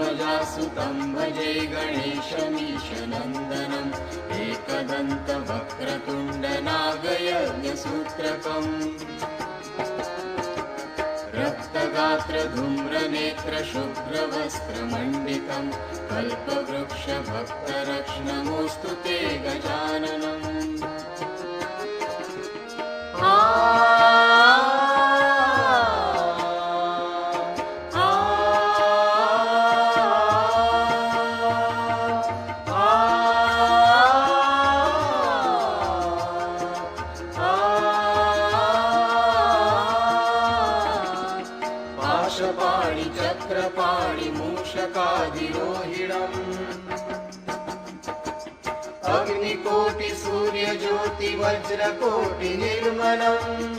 हेमजासुतं भजे गणेशमीशनन्दनम् एकदन्तवक्रतुण्डनागयज्ञसूत्रकम् रक्तगात्रधूम्रनेत्रशुभ्रवस्त्रमण्डितं कल्पवृक्षभक्तरक्ष्णमोऽस्तु ते गजाननम्। पाशपाणि चक्रपाणि मूषकादिरोहिणम् अग्निकोटि सूर्यज्योति वज्रकोटि निर्मलम्।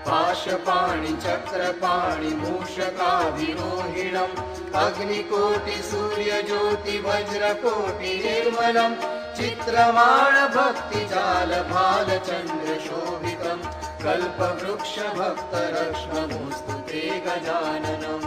पाशपाणि चक्रपाणि मूषकादिरोहिणम् अग्निकोटि सूर्यज्योति वज्रकोटि निर्मलम्। चित्रमाण भक्तिजाल भालचन्द्रशोभितम् कल्पवृक्षभक्तरक्ष्णमोऽस्तु ते गजाननम्।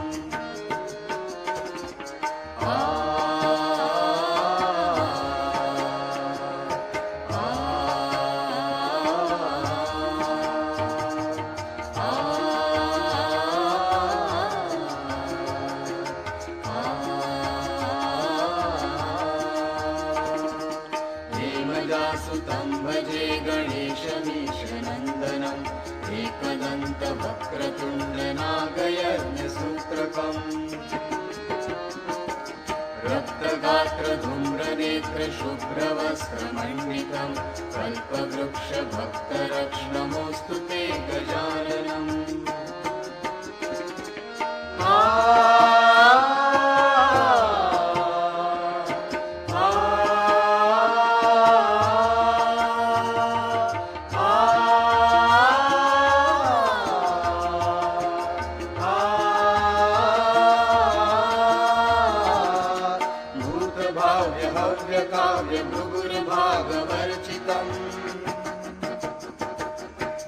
हेमजासुतं भजे गणेशमीशनन्दनम् एकदन्तवक्रतुण्डनागयज्ञसूत्रकम् रक्तगात्रधूम्रनेत्रशुभ्रवस्त्रमण्डितं कल्पवृक्षभक्तरक्ष्णमोऽस्तु ते गजाननम्।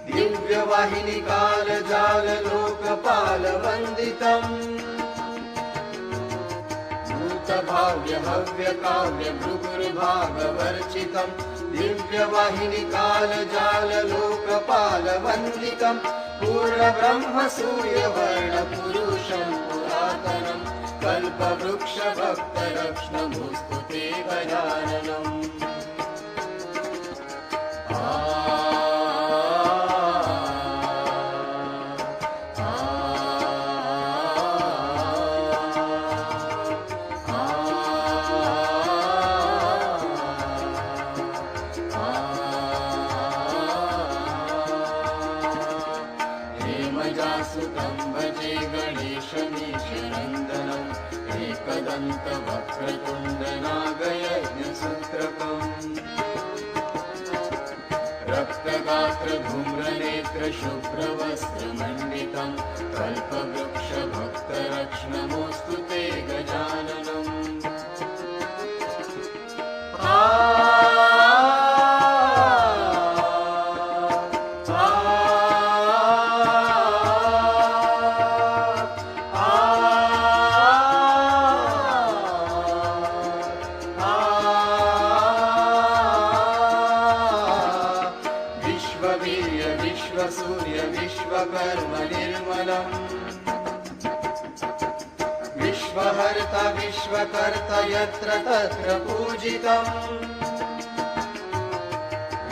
दिव्यवाहिनी कालजाल लोकपाल वन्दितम् भूतभाव्य हव्य काव्य भृगुर्भागवर्चितम्। दिव्यवाहिनी कालजाल लोकपाल वन्दितम् पूर्णब्रह्म सूर्यवर्ण पुरुषं पुरातनम् कल्पवृक्षभक्तरक्ष्णमोऽस्तु ते गजाननम्। हेमजासुतं भजे गणेशमीशनन्दनम् एकदन्तवक्रतुण्डनागयज्ञसूत्रकम् रक्तगात्रधूम्रनेत्रशुभ्रवस्त्रमण्डितं कल्पवृक्षभक्तरक्ष्णमोऽस्तु ते गजाननम्। सूर्य विश्वकर्म निर्मलम् विश्वहर्ता विश्वकर्ता यत्र तत्र पूजितम्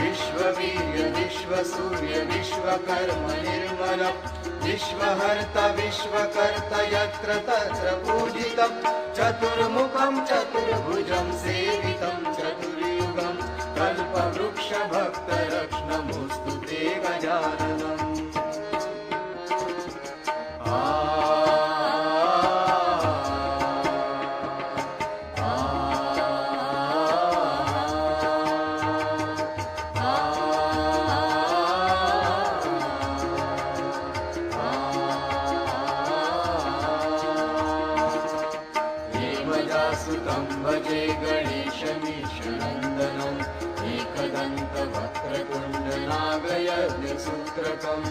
विश्ववीर्य विश्वसूर्य विश्वकर्म निर्मलम् विश्वहर्ता विश्वकर्ता यत्र तत्र पूजितम् चतुर्मुखं चतुर्भुजं सेवितं चतुर्युगं कल्पवृक्षभक्तरक्ष्णमोऽस्तु ते गजाननम्। हेमजासुतं भजे गणेशमीशनन्दनम् एकदन्तवक्रतुण्डनागयज्ञसूत्रकम्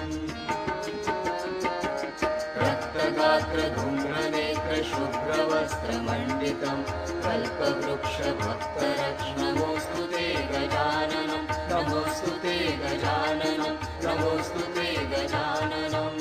रक्तगात्रधूम्रनेत्रशुभ्रवस्त्रमण्डितं शुभ्रवस्त्रमण्डितं कल्पवृक्षभक्तरक्षं नमोऽस्तु ते गजाननं नमोऽस्तु ते गजाननं नमोऽस्तु ते गजाननम्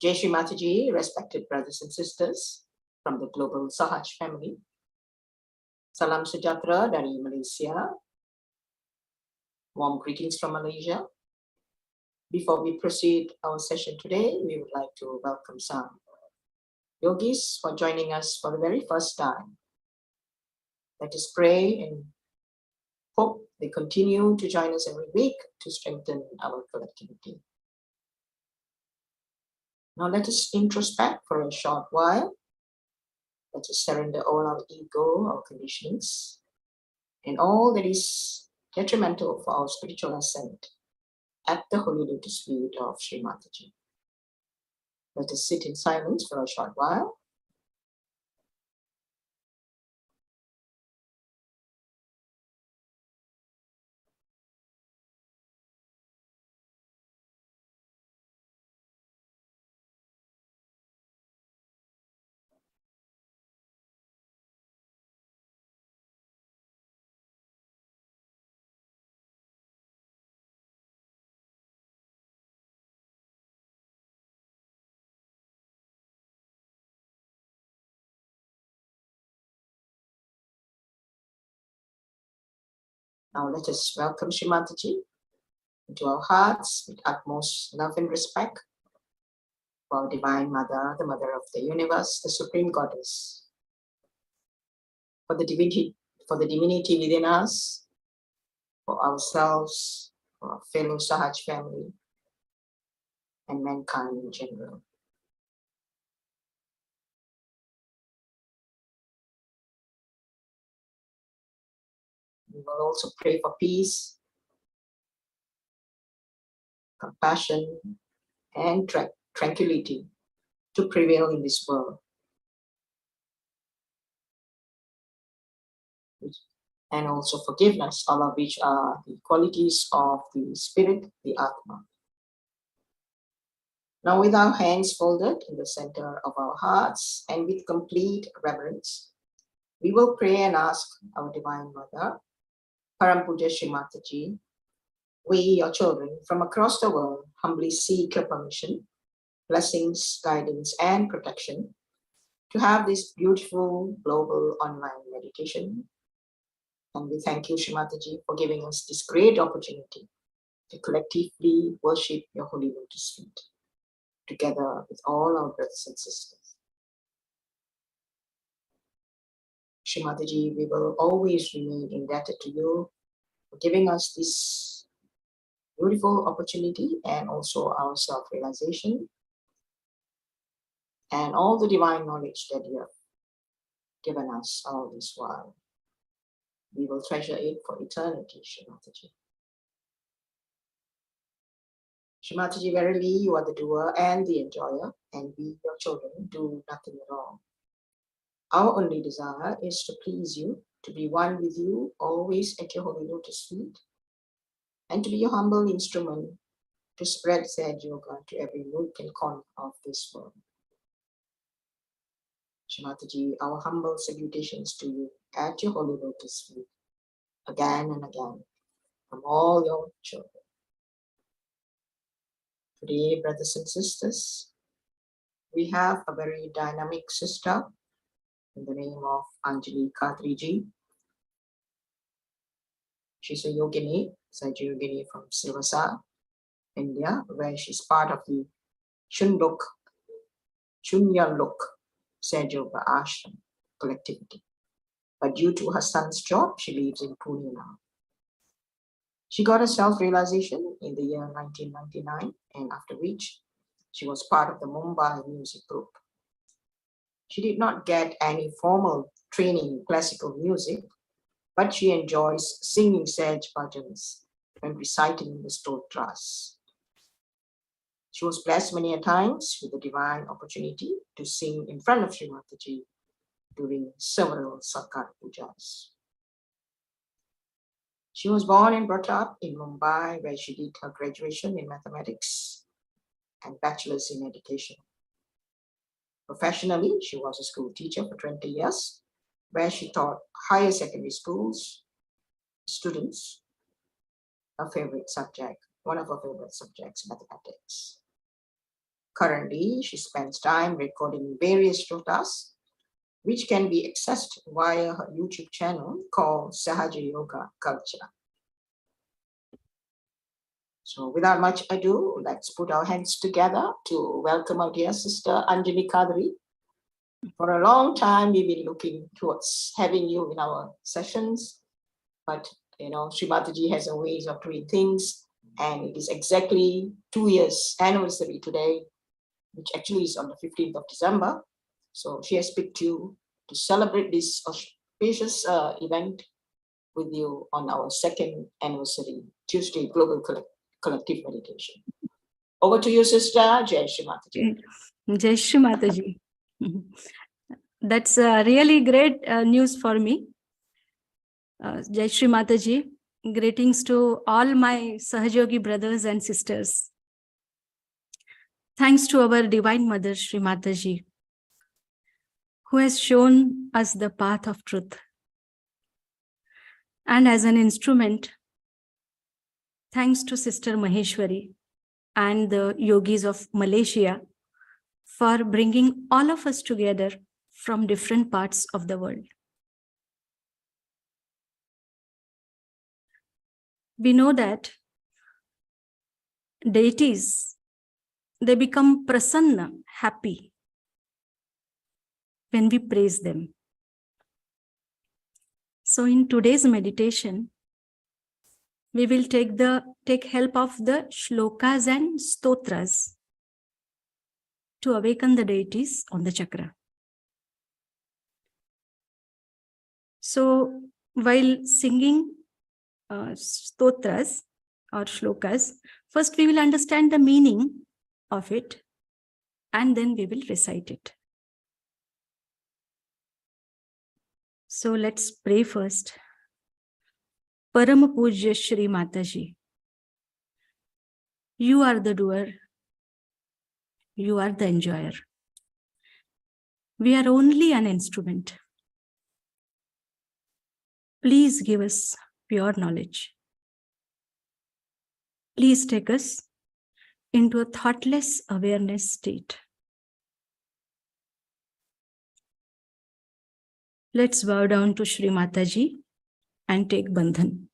Jai Shri Mataji, respected brothers and sisters from the global Sahaj family. Salam sejahtera dari Malaysia. Warm greetings from Malaysia. Before we proceed our session today, we would like to welcome some yogis for joining us for the very first time. Let us pray and hope they continue to join us every week to strengthen our collectivity. Now let us introspect for a short while. Let us surrender all our ego, our conditionings, and all that is detrimental for our spiritual ascent at the holy lotus feet of Shri Mataji. Let us sit in silence for a short while. Now let us welcome Shri Mataji into our hearts with utmost love and respect for our Divine Mother, the Mother of the Universe, the Supreme Goddess, for the divinity within us, for ourselves, for our fellow Sahaj family, and mankind in general. We will also pray for peace, compassion, and tranquility to prevail in this world. And also forgiveness, all of which are the qualities of the spirit, the Atma. Now with our hands folded in the center of our hearts and with complete reverence, we will pray and ask our Divine Mother, Param Puja Shri Mataji, we, your children from across the world, humbly seek your permission, blessings, guidance, and protection to have this beautiful global online meditation. And we thank you, Shri Mataji, for giving us this great opportunity to collectively worship your holy lotus feet, together with all our brothers and sisters. Shri Mataji, we will always remain indebted to you for giving us this beautiful opportunity and also our self-realization and all the divine knowledge that you have given us all this while. We will treasure it for eternity, Shri Mataji. Shri Mataji, verily you are the doer and the enjoyer, and we, your children, do nothing at all. Our only desire is to please you, to be one with you, always at your holy lotus feet, and to be your humble instrument to spread Sahaja Yoga to every nook and corner of this world. Shri Mataji, our humble salutations to you at your holy lotus feet, again and again, from all your children. Today, brothers and sisters, we have a very dynamic sister in the name of Anjali Khatriji. She's a yogini, Sahaja Yogini from Silvassa, India, where she's part of the Chunyalok Sahaja Yoga Ashram collectivity. But due to her son's job, she lives in Pune now. She got a self-realization in the year 1999, and after which she was part of the Mumbai music group. She did not get any formal training in classical music, but she enjoys singing Sahaj bhajans and reciting the stotras. She was blessed many a times with the divine opportunity to sing in front of Shri Mataji during several Satkar pujas. She was born and brought up in Mumbai, where she did her graduation in mathematics and bachelor's in education. Professionally, she was a school teacher for 20 years, where she taught higher secondary schools students one of her favorite subjects, mathematics. Currently, she spends time recording various shlokas, which can be accessed via her YouTube channel called Sahaja Yoga Culture. So without much ado, let's put our hands together to welcome our dear sister Anjali Kadri. For a long time, we've been looking towards having you in our sessions, but Shri Mataji has a ways of doing things, and it is exactly 2 years anniversary today, which actually is on the 15th of December. So she has picked you to celebrate this auspicious event with you on our second anniversary Tuesday Global Collective Meditation. Over to you, Sister Jai Shri Mataji. Jai Shri Mataji. That's really great news for me. Jai Shri Mataji. Greetings to all my Sahajogi brothers and sisters. Thanks to our Divine Mother Shri Mataji, who has shown us the path of truth. And as an instrument, thanks to Sister Maheshwari and the Yogis of Malaysia for bringing all of us together from different parts of the world. We know that deities, they become prasanna, happy, when we praise them. So in today's meditation, we will take help of the shlokas and stotras to awaken the deities on the chakra. So while singing stotras or shlokas, first we will understand the meaning of it and then we will recite it. So let's pray first. Param Pujya Shri Mataji, you are the doer, you are the enjoyer. We are only an instrument. Please give us pure knowledge. Please take us into a thoughtless awareness state. Let's bow down to Shri Mataji and take bandhan.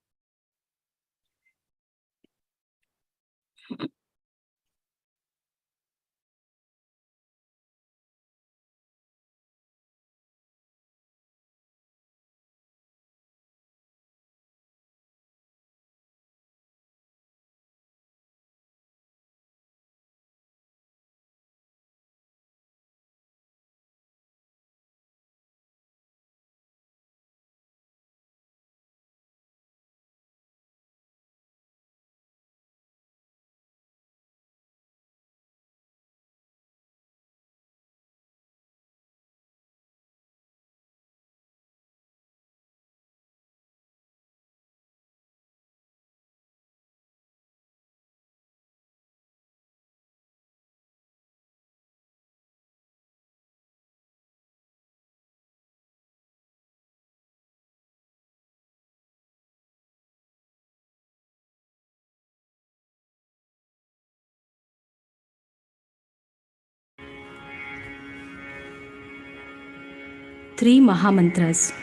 Three Mahamantras.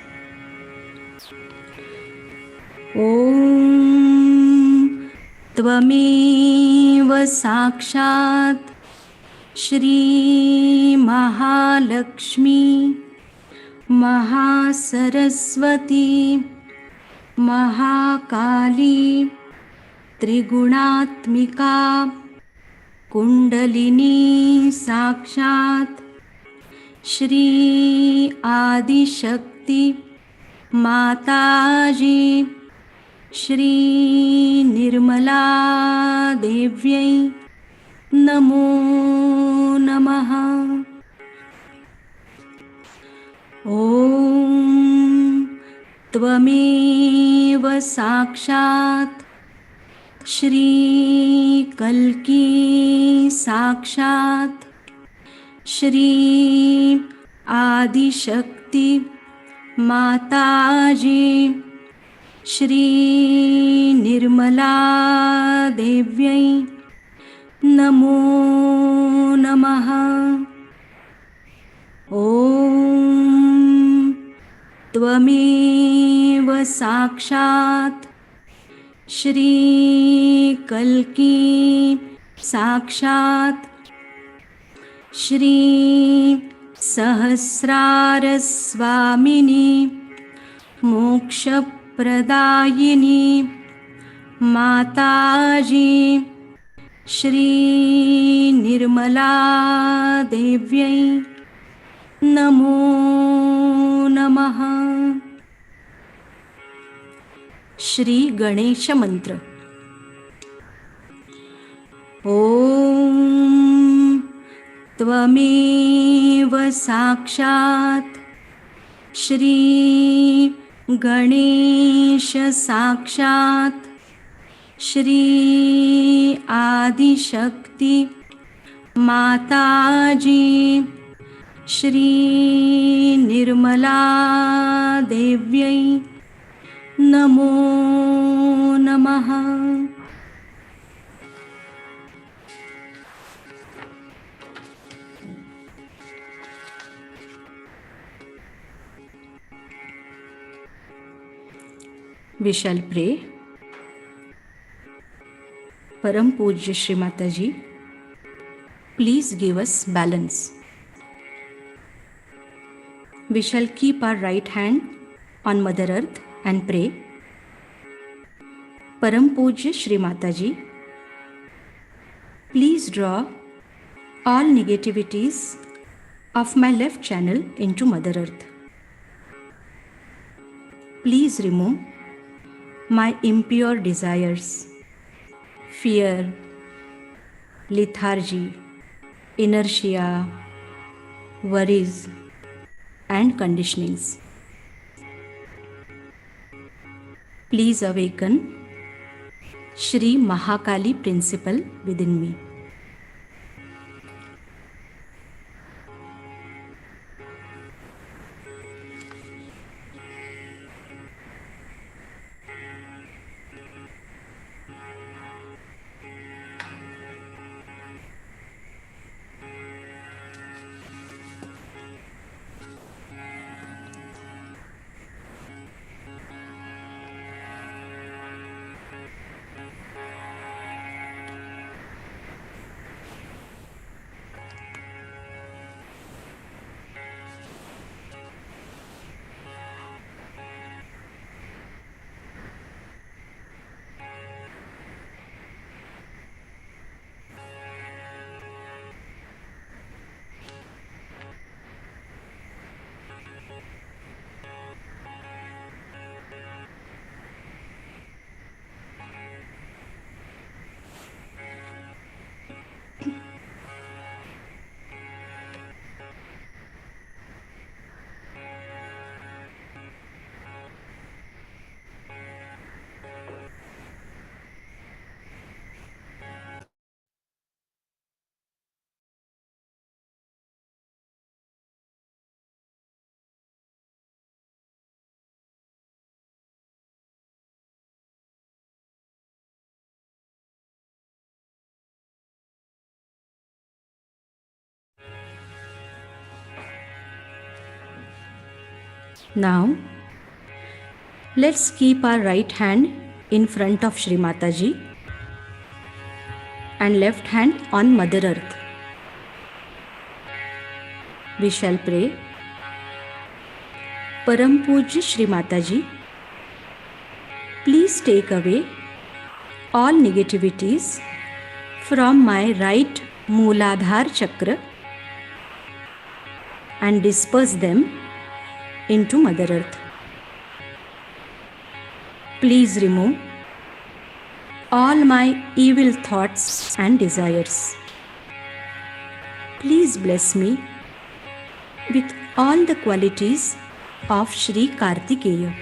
Om Tvameva Sakshat Shri Mahalakshmi Mahasaraswati Mahakali Trigunatmika Kundalini Sakshat Shri Adi Shakti Mataji Shri Nirmala Devyai Namo Namaha. Om Tvameva Sakshat Shri Kalki Sakshat Shri Adi Shakti Mataji Shri Nirmala Devyai Namo Namaha. Om Tvameva Sakshat Shri Kalki Sakshat Shri Sahasrara Swamini Moksha Pradayini Mataji Shri Nirmala Devyai Namo Namaha. Shri Ganesh मंत्र। ॐ त्वमेव साक्षात् श्री गणेश साक्षात् श्री आदिशक्ति माताजी श्री निर्मला देव्यै नमो नमः। We shall pray. Param Pujya Shri Mataji, please give us balance. We shall keep our right hand on Mother Earth and pray. Param Pujya Shri Mataji, please draw all negativities of my left channel into Mother Earth. Please remove my impure desires, fear, lethargy, inertia, worries, and conditionings. Please awaken Shri Mahakali principle within me. Now, let's keep our right hand in front of Shri Mataji and left hand on Mother Earth. We shall pray. Param Pujya Shri Mataji, please take away all negativities from my right Mooladhar chakra and disperse them into Mother Earth. Please remove all my evil thoughts and desires. Please bless me with all the qualities of Shri Kartikeya.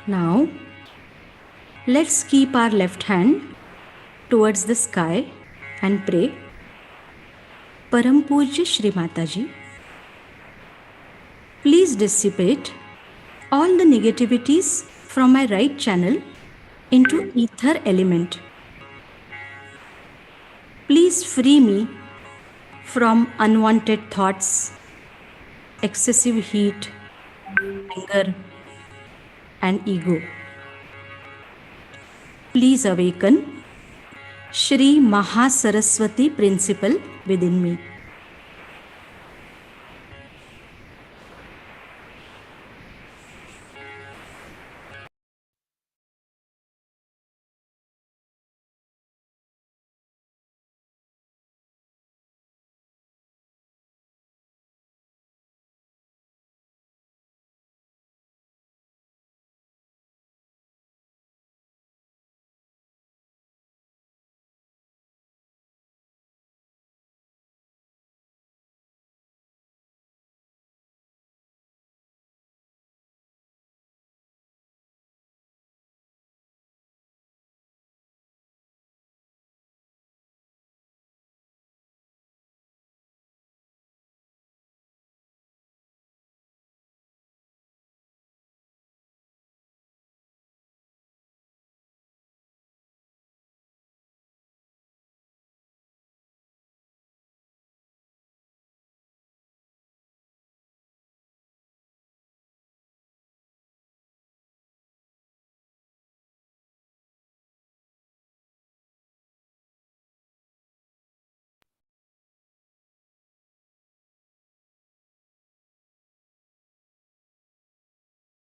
Now, let's keep our left hand towards the sky and pray. Param Pujya Shri Mataji, please dissipate all the negativities from my right channel into ether element. Please free me from unwanted thoughts, excessive heat, anger, and ego. Please awaken Shri Mahasaraswati principle within me.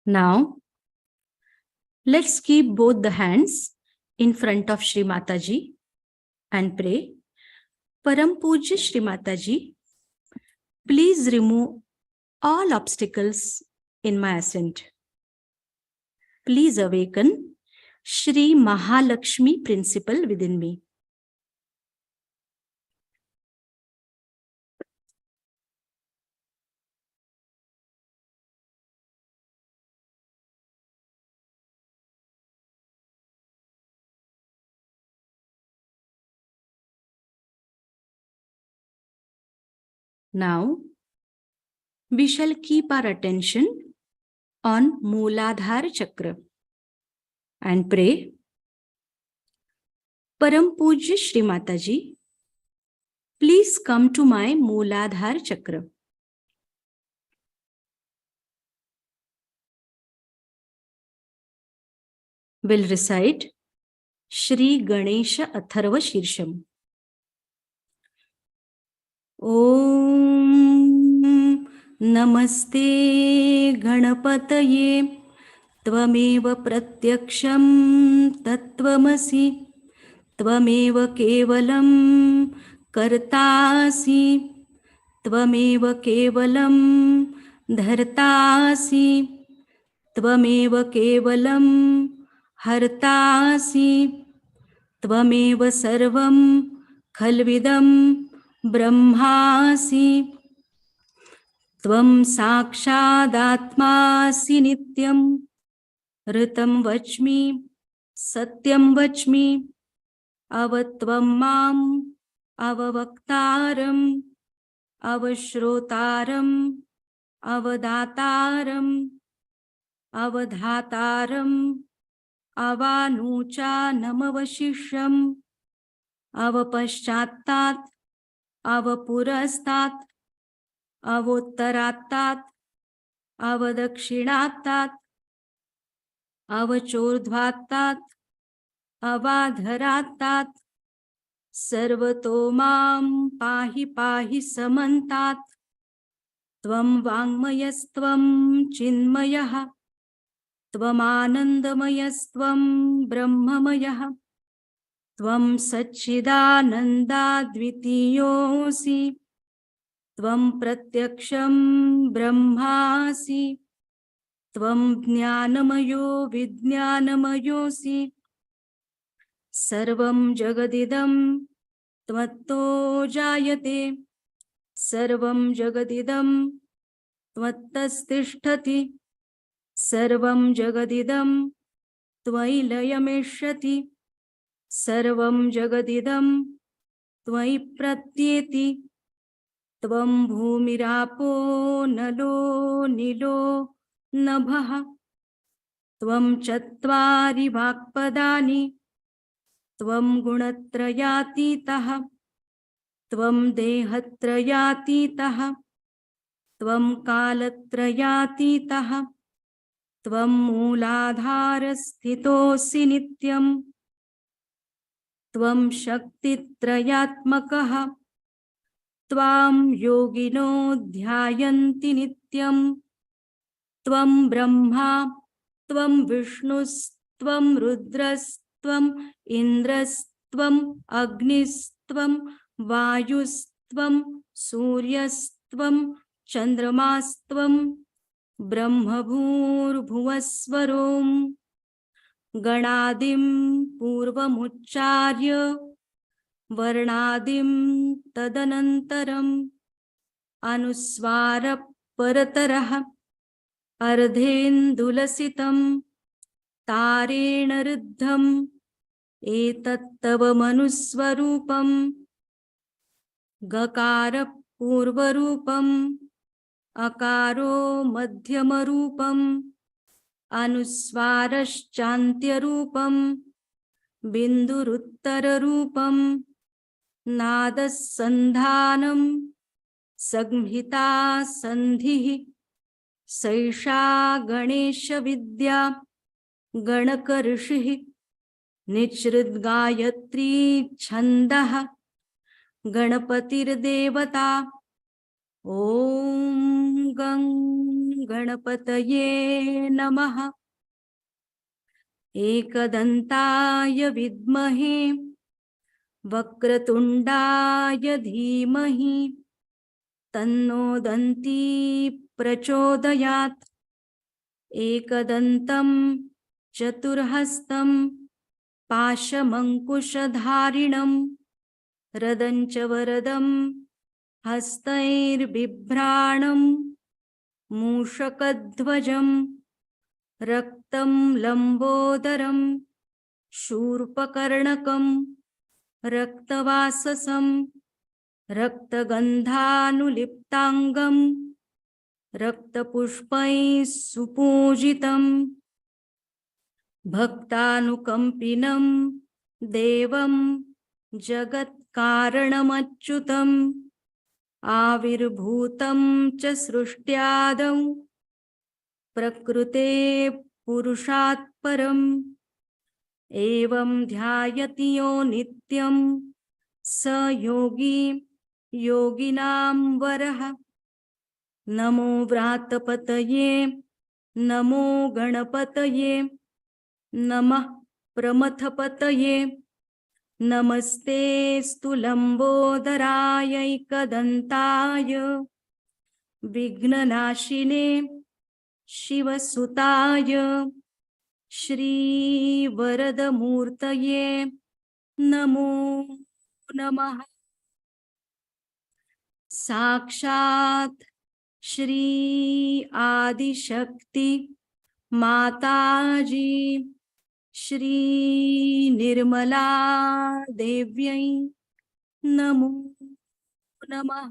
Now, let's keep both the hands in front of Shri Mataji and pray. Param Pujya Shri Mataji, please remove all obstacles in my ascent. Please awaken Shri Mahalakshmi principle within me. Now, we shall keep our attention on Mooladhara Chakra and pray. Param Pujya Shri Mataji, please come to my Mooladhara Chakra. We'll recite Shri Ganesha Atharvashirsham. Om Namaste Ganapataye Tvameva Pratyaksham Tattvamasi Tvameva Kevalam Kartasi Tvameva Kevalam Dhartasi Tvameva Kevalam Hartasi Tvameva Sarvam Khalvidam Brahmasi Tvam Sakshadatmasi Nityam Ritam Vachmi Satyam Vachmi Avatvam Mam Avavaktaram Avashrotaram Avadataram Avadhataram Avanucha Namavashisham Avapashchattat Avapurastat Avottaratat Avadakshinatat Avachordhvatat Avadharatat Sarvato Mam Pahi Pahi Samantat Tvam Vangmayastvam Chinmayah Tvamanandamayastvam Brahmamayah Tvam Satchidananda Dvitiyosi Tvam Pratyaksham Brahmasi Tvam Jnanamayo Vidnanamayosi Sarvam Jagadidam Tvatto Jayate Sarvam Jagadidam Tvattastishtati सर्वं जगदिदं त्वयि लयमेष्यति सर्वं जगदिदं त्वयि प्रत्येति त्वं भूमिरापो नलो नीलो नभः त्वं चत्वारि वाक्पदानि त्वं गुणत्रयातीतः त्वं देहत्रयातीतः त्वं कालत्रयातीतः त्वं मूलाधारस्थितोऽसि नित्यं त्वं शक्तित्रयात्मकः त्वां योगिनो ध्यायन्ति नित्यं त्वं ब्रह्मा त्वं विष्णुस्त्वं रुद्रस्त्वम् इन्द्रस्त्वम् अग्निस्त्वं वायुस्त्वं सूर्यस्त्वं चन्द्रमास्त्वं ब्रह्मभूर्भुवस्वरों गणादिं पूर्वमुच्चार्य वर्णादिं तदनन्तरम् अनुस्वारः परतरः अर्धेन्दुलसितं तारेण रुद्धम् एतत्तव मनुस्वरूपं गकार पूर्वरूपम् अकारो मध्यमरूपम् अनुस्वारश्चान्त्यरूपं बिन्दुरुत्तररूपं नादसन्धानं संहिता सन्धिः सैषा गणेशविद्या गणकऋषिः निच्छृद्गायत्री छन्दः गणपतिर्देवता ॐ गं गणपतये नमः एकदन्ताय विद्महे वक्रतुण्डाय धीमहि तन्नो दन्ती प्रचोदयात् एकदन्तं चतुर्हस्तं पाशमङ्कुशधारिणं रदञ्च वरदं हस्तैर्बिभ्राणं मूषकध्वजं रक्तं लम्बोदरं शूर्पकर्णकं रक्तवाससं रक्तगन्धानुलिप्ताङ्गं रक्तपुष्पैः सुपूजितं भक्तानुकम्पिनं देवं जगत्कारणमच्युतम् आविर्भूतं च सृष्ट्यादौ प्रकृते पुरुषात् परम् एवं ध्यायति यो नित्यं स योगी योगिनां वरः नमो व्रातपतये नमो गणपतये नमः प्रमथपतये नमस्तेस्तु लम्बोदरायैकदन्ताय विघ्ननाशिने शिवसुताय श्रीवरदमूर्तये नमो नमः साक्षात् श्री आदिशक्ति माताजी श्री निर्मला देव्यै नमो नमः।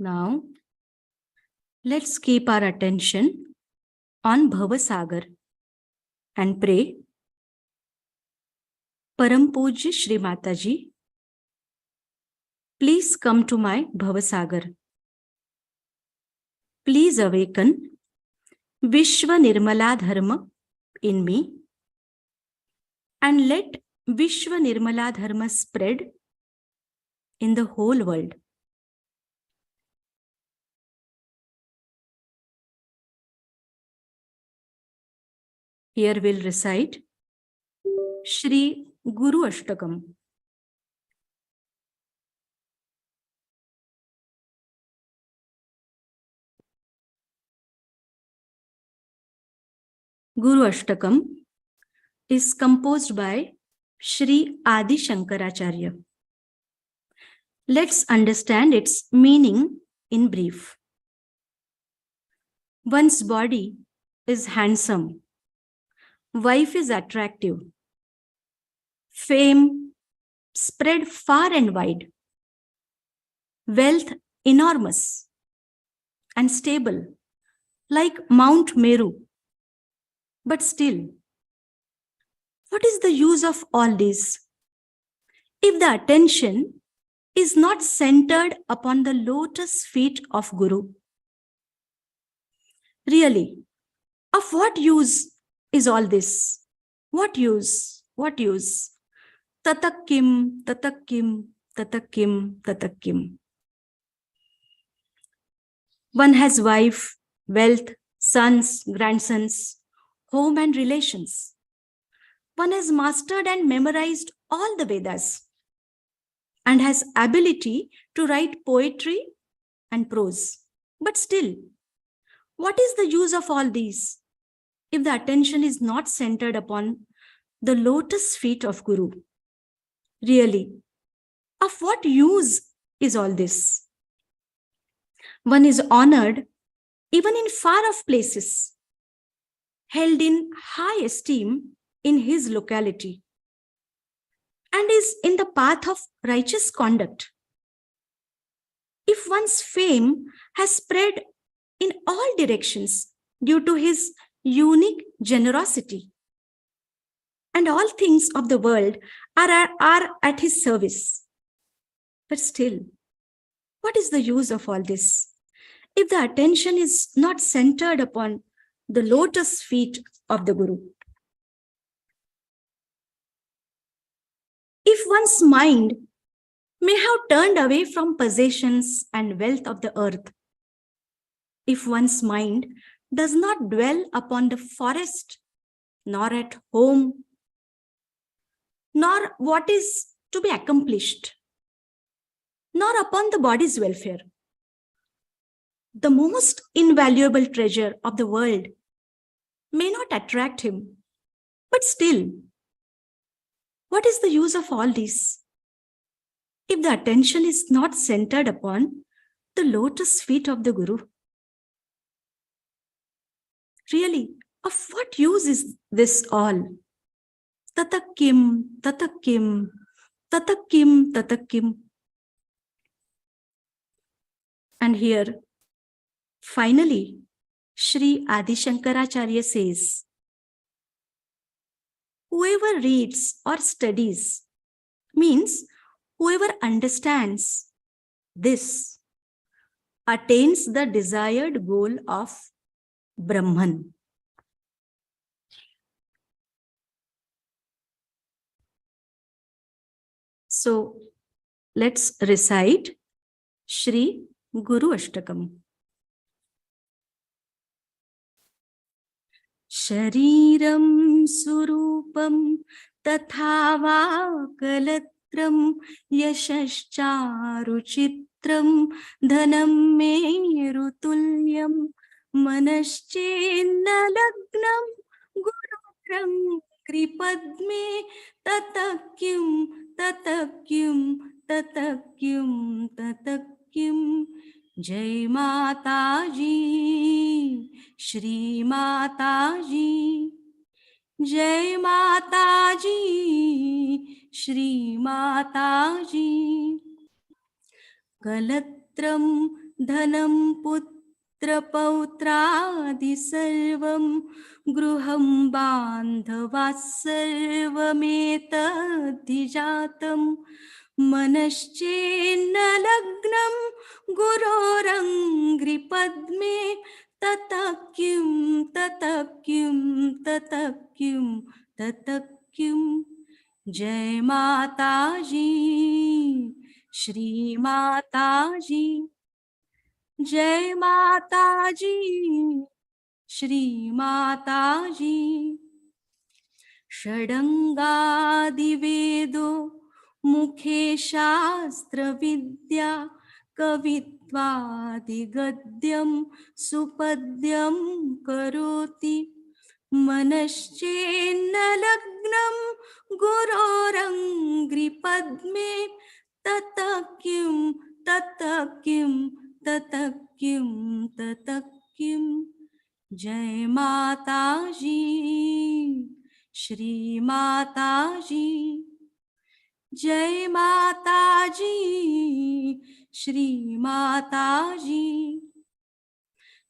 Now, let's keep our attention on Bhavasagar and pray. Param Pujya Shri Mataji, please come to my Bhavasagar. Please awaken Vishwa Nirmala Dharma in me and let Vishwa Nirmala Dharma spread in the whole world. Here we'll recite Shri Guru Ashtakam. Guru Ashtakam is composed by Shri Adi Shankaracharya. Let's understand its meaning in brief. One's body is handsome. Wife is attractive. Fame spread far and wide. Wealth enormous and stable, like Mount Meru. But still, what is the use of all this if the attention is not centered upon the lotus feet of Guru? Really, of what use is all this? What use? What use? Tatakim, tatakim, tatakim, tatakim. One has wife, wealth, sons, grandsons, home and relations. One has mastered and memorized all the Vedas and has ability to write poetry and prose. But still, what is the use of all these if the attention is not centered upon the lotus feet of Guru? Really, of what use is all this? One is honored even in far-off places, held in high esteem in his locality, and is in the path of righteous conduct. If one's fame has spread in all directions due to his unique generosity, and all things of the world are at his service, but still, what is the use of all this if the attention is not centered upon the lotus feet of the Guru? If one's mind may have turned away from possessions and wealth of the earth, if one's mind does not dwell upon the forest, nor at home, nor what is to be accomplished, nor upon the body's welfare, the most invaluable treasure of the world may not attract him. But still, what is the use of all this if the attention is not centered upon the lotus feet of the Guru? Really, of what use is this all? Tatakim, tatakim, tatakim, tatakim. And here, finally, Shri Adi Shankaracharya says, whoever reads or studies, means whoever understands this, attains the desired goal of Brahman. So let's recite Shri Guru Ashtakam. Shariram surupam tatha vakalatram yashascharu chitram dhanam merutulyam manaschenna lagnam gururam kripadme tatakyum tatakyum tatakyum tatakyum. Jai Mataji, Shri Mataji, Jai Mataji, Shri Mataji. Kalatram dhanam putra pautradi sarvam gruham bandhavas sarvametadhijatam manaschenna lagnam gurorangri padme tatakyum tatakyum tatakyum tatakyum. जय माताजी श्री माताजी, जय माताजी श्री माताजी। षडंगादिवेदो मुखे शास्त्र विद्या, कवित्वादिगद्यं सुपद्यं करोति। मनश्चेन्न लग्नं गुरोरङ्घ्रिपद्मे, ततः किं ततः किं ततः किं ततः किं। जय माताजी श्री माताजी, जय माताजी श्री माताजी।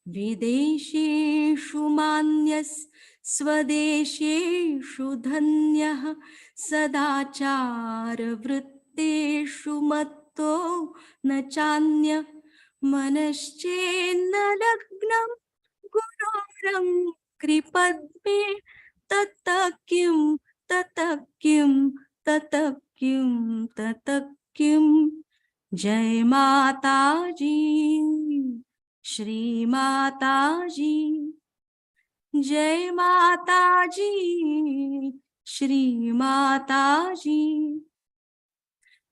विदेशेषु मान्यस् स्वदेशेषु धन्यः, सदाचारवृत्तेषु मत्तो न चान्य। मनश्चेन्न लग्नं गुरोरङ्घ्रिपद्मे, ततः किं ततः किं ततः किं ततः किं। जय माताजी श्री माताजी, जय माताजी श्री माताजी।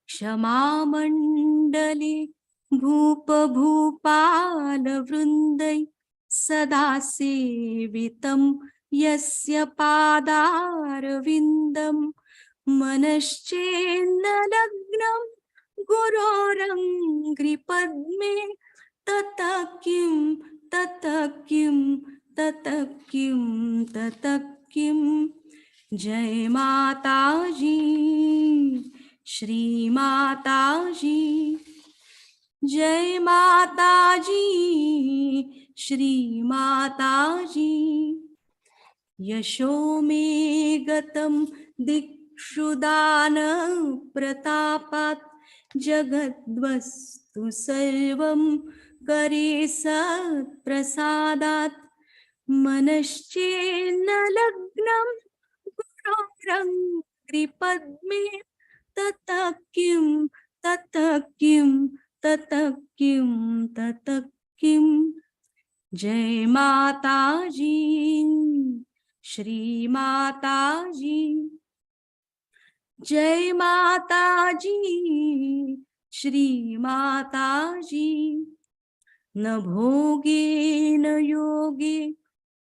क्षमामण्डले भूपभूपालवृन्दै, सदा सेवितं यस्य पादारविन्दं। मनश्चेन्न लग्नं गुरोरङ्घ्रिपद्मे, ततः किं ततः किं ततः किं ततः किं। जय माताजी श्री माताजी, जय माताजी श्री माताजी। यशो मे गतं दिक्षु दान प्रतापात्, जगद्वस्तु सर्वं करे सत्प्रसादात्। मनश्चेन्न लग्नं गुरोरङ्घ्रिपद्मे, ततः किं ततः किं ततः किं ततः किं। जय माताजी श्री माताजी, जय माताजी श्री माताजी। न भोगे न योगे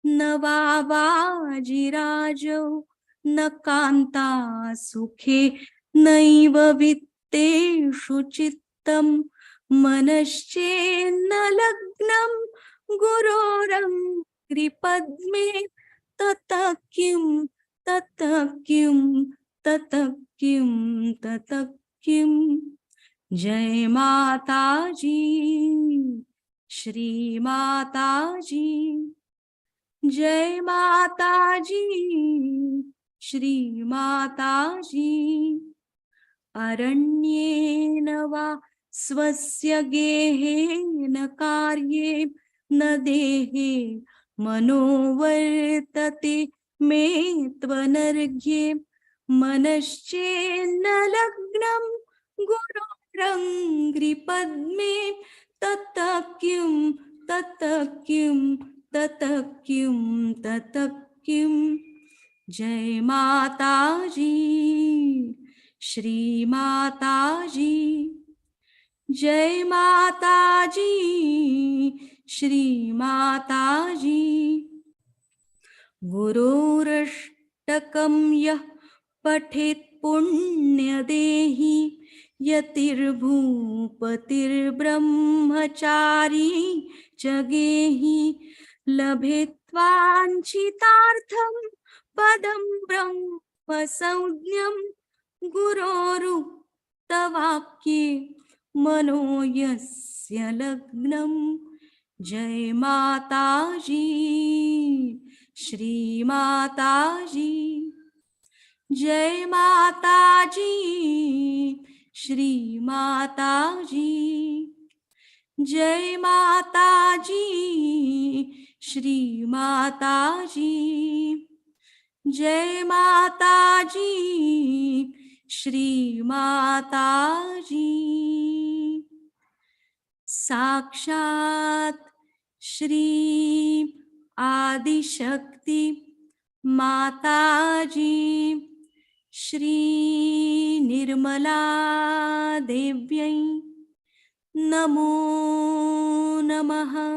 न वाजिराजौ, न कान्ता सुखे नैव वित्तेषु चित्तम्। मनश्चेन्न लग्नं गुरोरङ्घ्रिपद्मे, ततः किं ततः किं ततः किं ततः किं। जय माताजी श्री माताजी, जय माताजी श्री माताजी। अरण्येन वा स्वस्य गेहेन कार्ये, न देहे मनोवर्तते मे त्वनर्घ्ये। मनश्चेन्न लग्नं गुरोरङ्घ्रिपद्मे, ततः किं ततः किं ततः किं ततः किं। जय माताजी श्री माताजी, जय माताजी श्री माताजी। गुरोरष्टकं यः पठेत् पुण्यदेही, यतिर्भूपतिर्ब्रह्मचारी च गेहि। लभेत्वाञ्छितार्थं पदं ब्रह्म संज्ञं, गुरोरुक्तवाक्ये मनो यस्य लग्नं। जय माताजी श्री माताजी, जय माताजी श्री माताजी, जय माताजी श्री माताजी, जय माताजी Shri Mataji, Sakshat Shri Adi Shakti Mataji, Shri Nirmala Devyai Namo Namaha.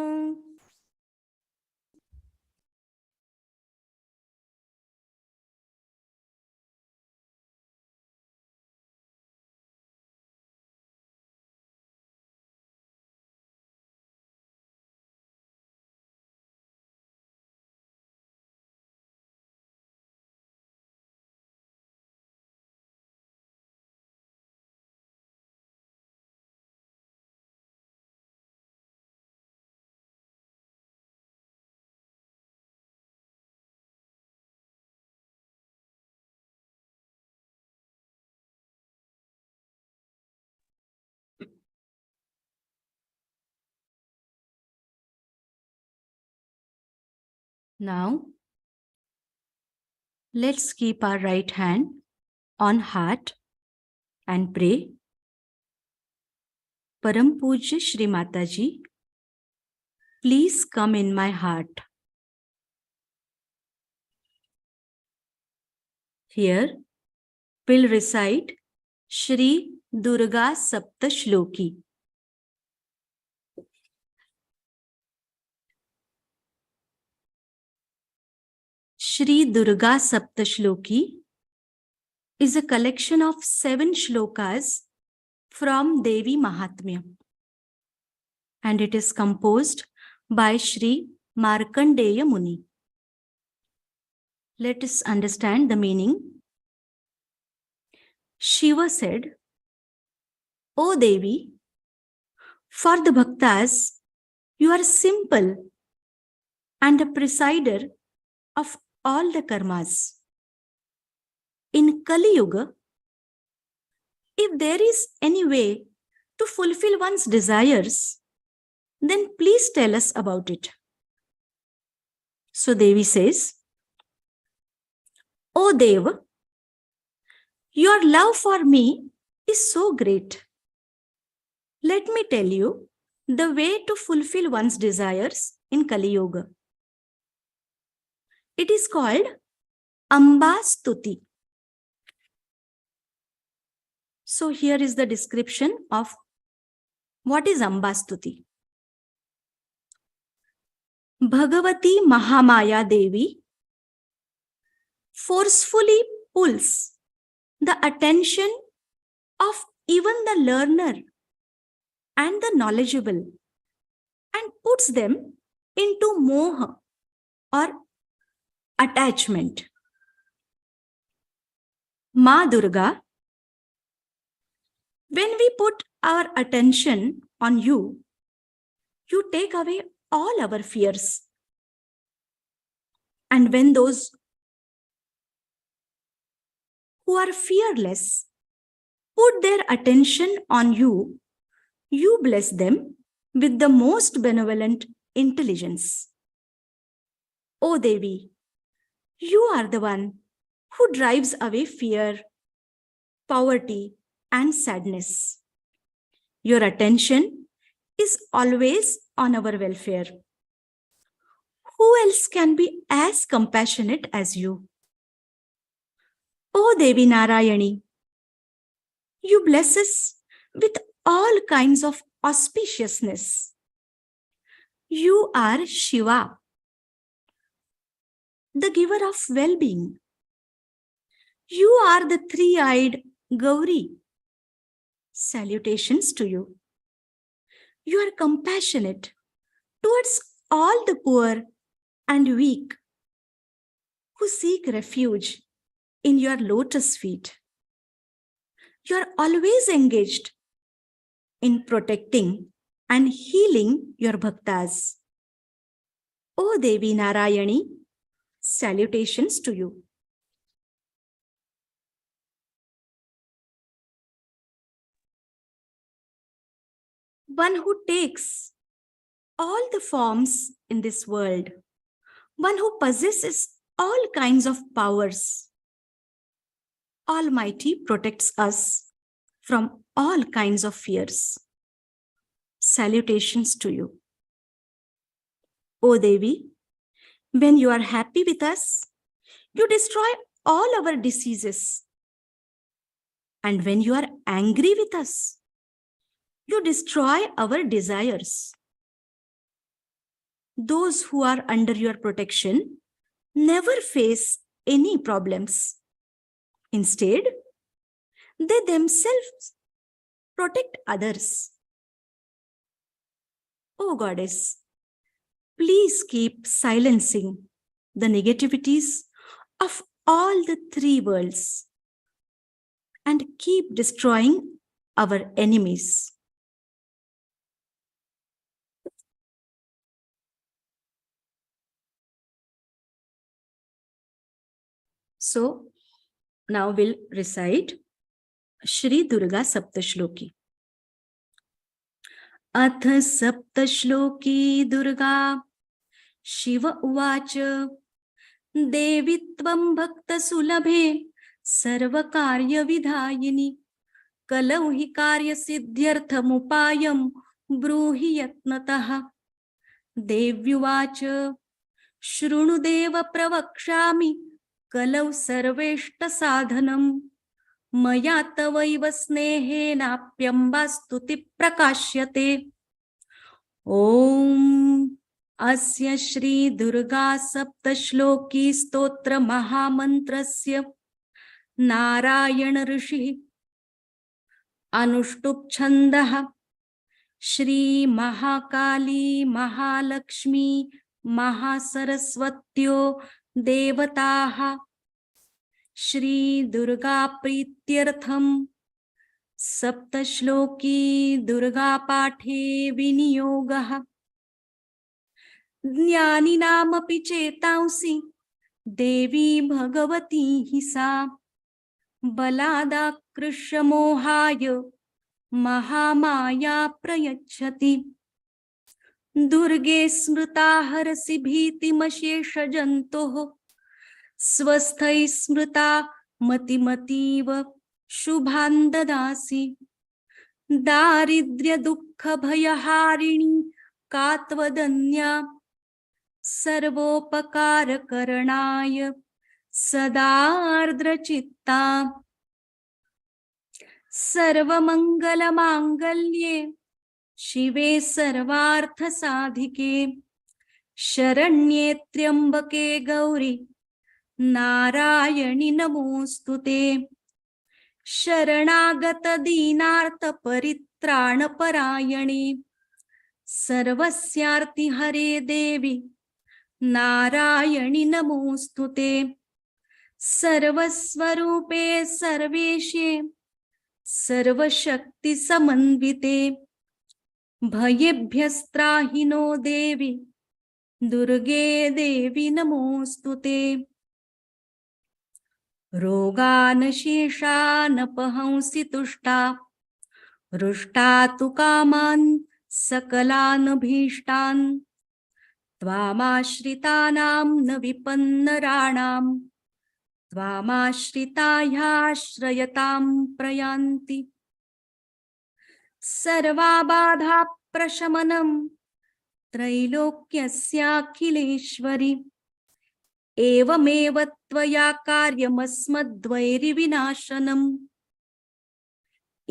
Now, let's keep our right hand on heart and pray. Param Pujya Shri Mataji, please come in my heart. Here, we'll recite Shri Durga Saptashloki. Shri Durga Saptashloki is a collection of 7 shlokas from Devi Mahatmya, and it is composed by Shri Markandeya Muni. Let us understand the meaning. Shiva said, O Devi, for the bhaktas, you are simple and a presider of all the karmas. In Kali Yuga, if there is any way to fulfill one's desires, then please tell us about it. So Devi says, O Deva, your love for me is so great. Let me tell you the way to fulfill one's desires in Kali Yuga. It is called Amba Stuti. So here is the description of what is Amba Stuti. Bhagavati Mahamaya Devi forcefully pulls the attention of even the learner and the knowledgeable and puts them into moha or attachment. Ma Durga, when we put our attention on you, you take away all our fears. And when those who are fearless put their attention on you, you bless them with the most benevolent intelligence. O Devi, you are the one who drives away fear, poverty, and sadness. Your attention is always on our welfare. Who else can be as compassionate as you? O Devi Narayani, you bless us with all kinds of auspiciousness. You are Shiva, the giver of well-being. You are the three-eyed Gauri. Salutations to you. You are compassionate towards all the poor and weak who seek refuge in your lotus feet. You are always engaged in protecting and healing your bhaktas. O Devi Narayani, salutations to you. One who takes all the forms in this world, one who possesses all kinds of powers, Almighty protects us from all kinds of fears. Salutations to you. O Devi, when you are happy with us, you destroy all our diseases. And when you are angry with us, you destroy our desires. Those who are under your protection never face any problems. Instead, they themselves protect others. O Goddess, please keep silencing the negativities of all the three worlds and keep destroying our enemies. So now we'll recite Shri Durga Saptashloki. अथ सप्तश्लोकी दुर्गा शिव उवाच देवी त्वं भक्तसुलभे सर्वकार्यविधायिनि कलौ हि कार्यसिद्ध्यर्थमुपायं ब्रूहि यत्नतः। देव्युवाच शृणुदेव प्रवक्ष्यामि कलौ सर्वेष्टसाधनं मया तवैव स्नेहेनाप्यम्बास्तुति प्रकाश्यते। ॐ अस्य श्री दुर्गा सप्तश्लोकी स्तोत्र महामन्त्रस्य नारायण ऋषिः अनुष्टुप् छन्दः श्री महाकाली महालक्ष्मी महासरस्वत्यो देवताः श्री दुर्गा प्रीत्यर्थं सप्तश्लोकी दुर्गा पाठे विनियोगः। ज्ञानिनामपि चेतांसि देवी भगवती हि सा बलादाकृष्य मोहाय महामाया प्रयच्छति। दुर्गे स्मृता हरसि भीतिमशेषजन्तोः स्वस्थैः स्मृता मतिमतीव शुभान् ददासि। दारिद्र्यदुःखभयहारिणी का त्वदन्या सर्वोपकारकरणाय सदार्द्रचित्ता। सर्वमङ्गलमाङ्गल्ये शिवे सर्वार्थसाधिके शरण्ये त्र्यम्बके गौरि नारायणि नमोऽस्तुते। शरणागतदीनार्तपरित्राणपरायणे सर्वस्यार्तिहरे देवि नारायणि नमोऽस्तुते। सर्वस्वरूपे सर्वेशे सर्वशक्तिसमन्विते भयेभ्यस्त्राहि नो देवि दुर्गे देवि नमोऽस्तुते। रोगानशेषानपहंसि तुष्टा हृष्टा तु कामान् सकलानभीष्टान् त्वामाश्रितानां न विपन्नराणां त्वामाश्रितायाश्रयतां प्रयान्ति। सर्वाबाधाप्रशमनं त्रैलोक्यस्याखिलेश्वरि एवमेव त्वया कार्यमस्मद्वैरिविनाशनम्।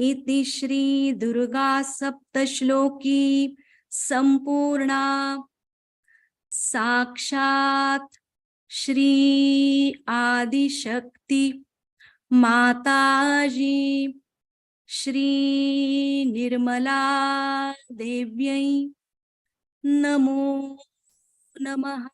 इति श्री दुर्गा सप्तश्लोकी संपूर्णा। साक्षात् श्री आदिशक्ति माताजी श्री निर्मला देव्यै नमो नमः।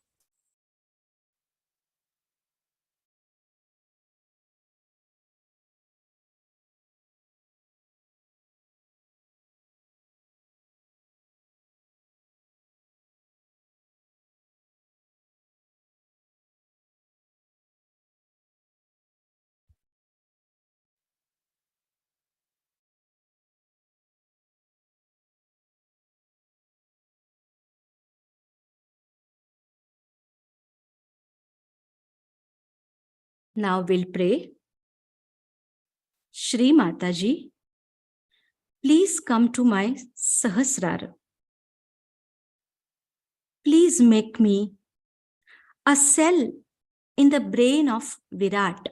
Now we'll pray. Shri Mataji, please come to my Sahasrara. Please make me a cell in the brain of Virat.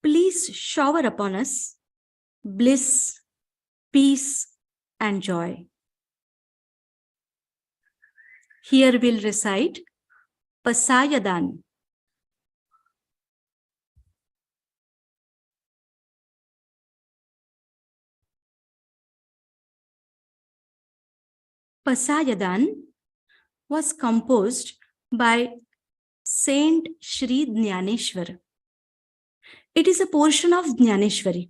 Please shower upon us bliss, peace, and joy. Here we'll recite Pasayadhan. Pasayadhan was composed by Saint Shri Dnyaneshwar. It is a portion of Dnyaneshwari.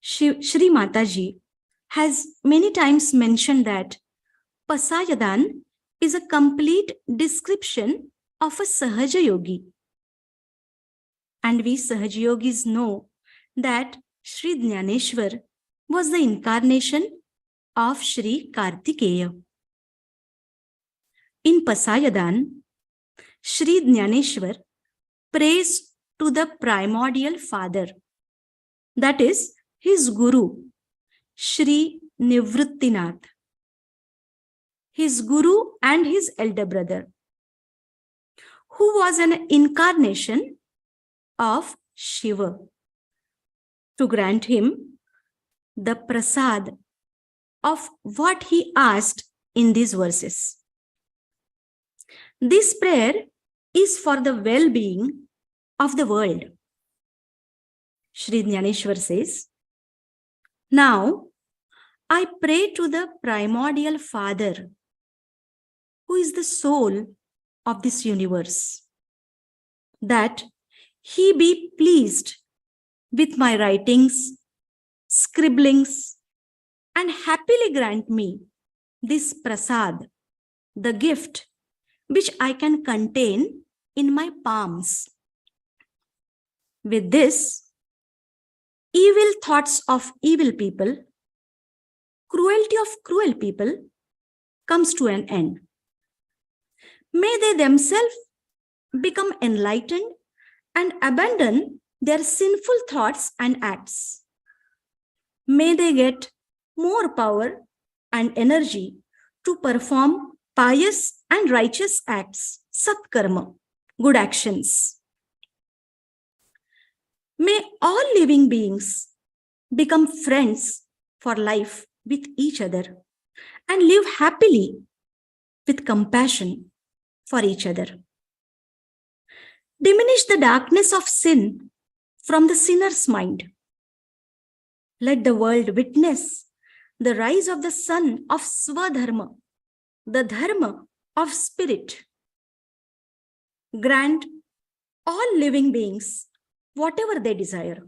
Shri Mataji has many times mentioned that Pasayadhan is a complete description of a Sahaja Yogi. And we Sahaja Yogis know that Shri Dnyaneshwar was the incarnation of Shri Kartikeya. In Pasayadhan, Shri Dnyaneshwar prays to the primordial father, that is, his Guru, Shri Nivruttinath, his Guru and his elder brother, who was an incarnation of Shiva, to grant him the prasad of what he asked in these verses. This prayer is for the well-being of the world. Shri Dnyaneshwar says, "Now I pray to the primordial Father, who is the soul of this universe, that he be pleased with my writings, scribblings, and happily grant me this prasad, the gift which I can contain in my palms. With this, evil thoughts of evil people, cruelty of cruel people comes to an end. May they themselves become enlightened and abandon their sinful thoughts and acts. May they get more power and energy to perform pious and righteous acts, satkarma, good actions. May all living beings become friends for life with each other and live happily with compassion for each other. Diminish the darkness of sin from the sinner's mind. Let the world witness the rise of the sun of Swadharma, the dharma of spirit. Grant all living beings whatever they desire.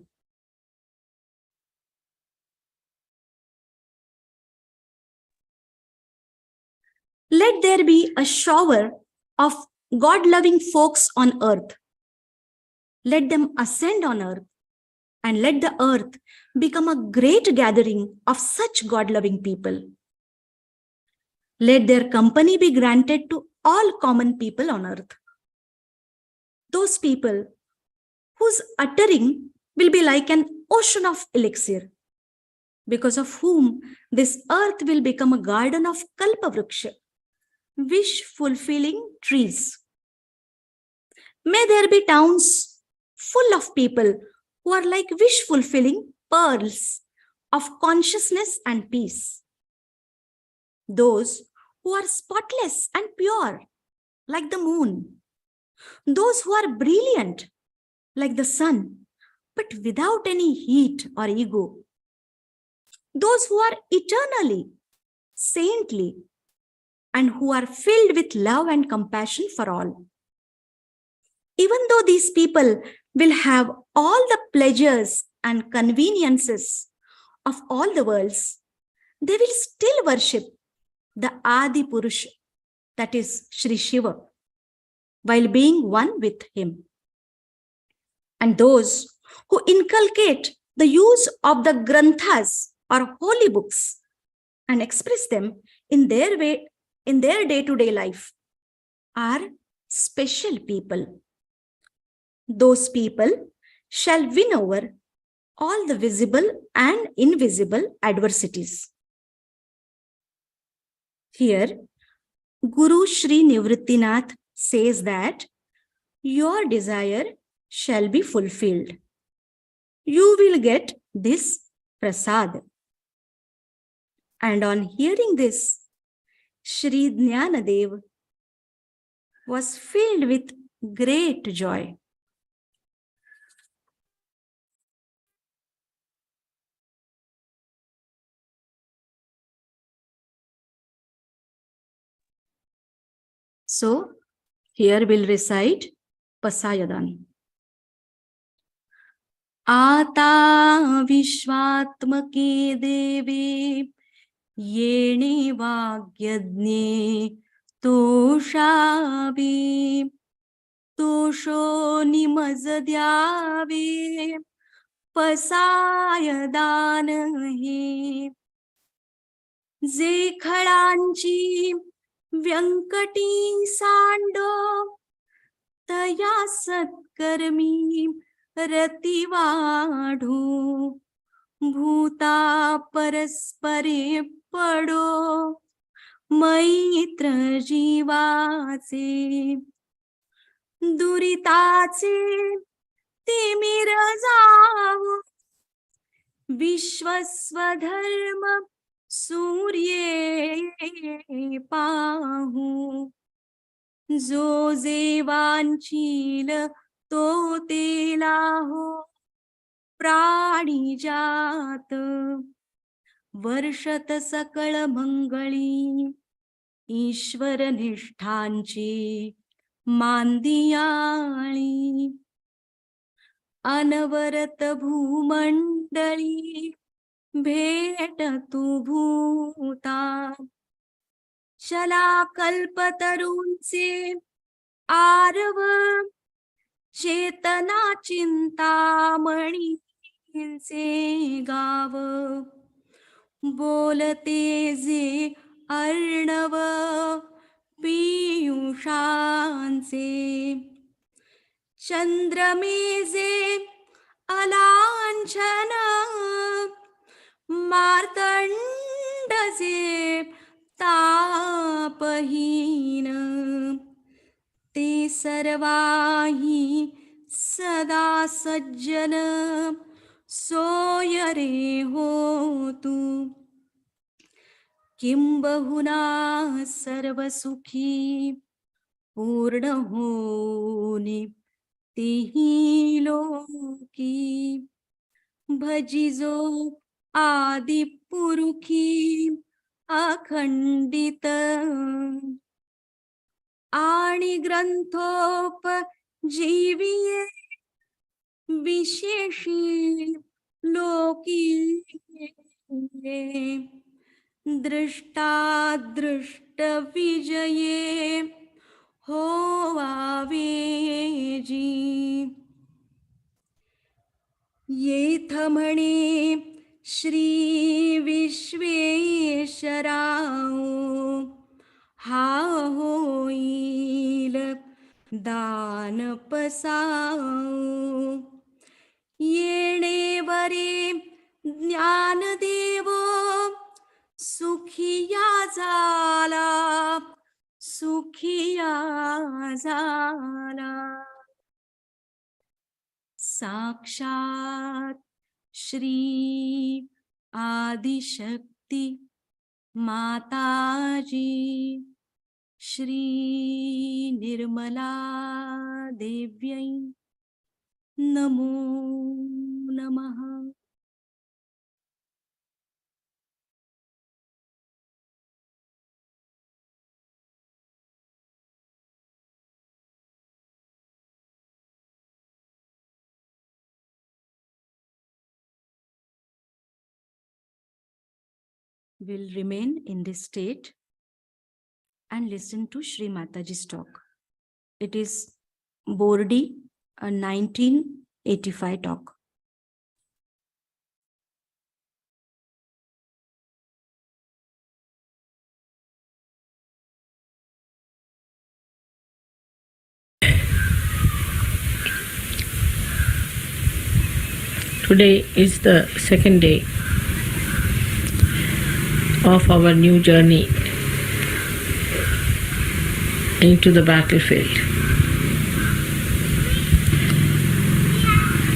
Let there be a shower of God-loving folks on earth. Let them ascend on earth, and let the earth become a great gathering of such God-loving people. Let their company be granted to all common people on earth. Those people whose uttering will be like an ocean of elixir, because of whom this earth will become a garden of kalpavruksha, wish-fulfilling trees. May there be towns full of people who are like wish-fulfilling pearls of consciousness and peace. Those who are spotless and pure, like the moon. Those who are brilliant, like the sun, but without any heat or ego. Those who are eternally saintly and who are filled with love and compassion for all. Even though these people will have all the pleasures and conveniences of all the worlds, they will still worship the Adi Purusha, that is Shri Shiva, while being one with him. And those who inculcate the use of the granthas or holy books and express them in their way, in their day-to-day life, are special people. Those people shall win over all the visible and invisible adversities. Here, Guru Shri Nivrittinath says that your desire shall be fulfilled. You will get this prasad. And on hearing this, Shri Jnanadev was filled with great joy. So, here we'll recite Pasayadhan. Ata Vishwatmake Deve Yene Vagyadne Toshavi Tosho Nimazadhyave Pasayadhan he जे खळांची व्यंकटी सांडो तया सत्कर्मी रती वाढू भूता परस्परे पडो मैत्र जीवाचे दुरिताचे तिमिर जावो विश्वस्वधर्म सूर्ये पाहू जो जे वांछील तो तेला हो प्राणी जात वर्षत सकळ मंगळी ईश्वर निष्ठांची मांदियाळी अनवरत भूमंडळी भेट तू भूता चला कल्पतरूंचे आरव चेतना चिंतामणींचे गाव बोलते जे अर्णव पीयूषांचे चंद्रमेजे अलांछन मार्तंडजे तापहीन ते सर्वाही सदा सज्जन सोय रे हो तू किंबहुना सर्व सुखी पूर्ण होनी तेही लोकी भजिजो आदि पुरुखी अखंडित आणि ग्रंथोप जीविये विशेषी लोकी दृष्टादृष्ट विजये होवावेजी येथ म्हणे श्री विश्वेश्वराव हा होईल दान पसाव येणे वरे ज्ञानदेव सुखिया झाला साक्षात श्री आदिशक्ती माताजी श्री निर्मला देव्यै नमो नमः. Will remain in this state and listen to Shri Mataji's talk. It is Bordi, a 1985 talk. Today is the second day of our new journey into the battlefield.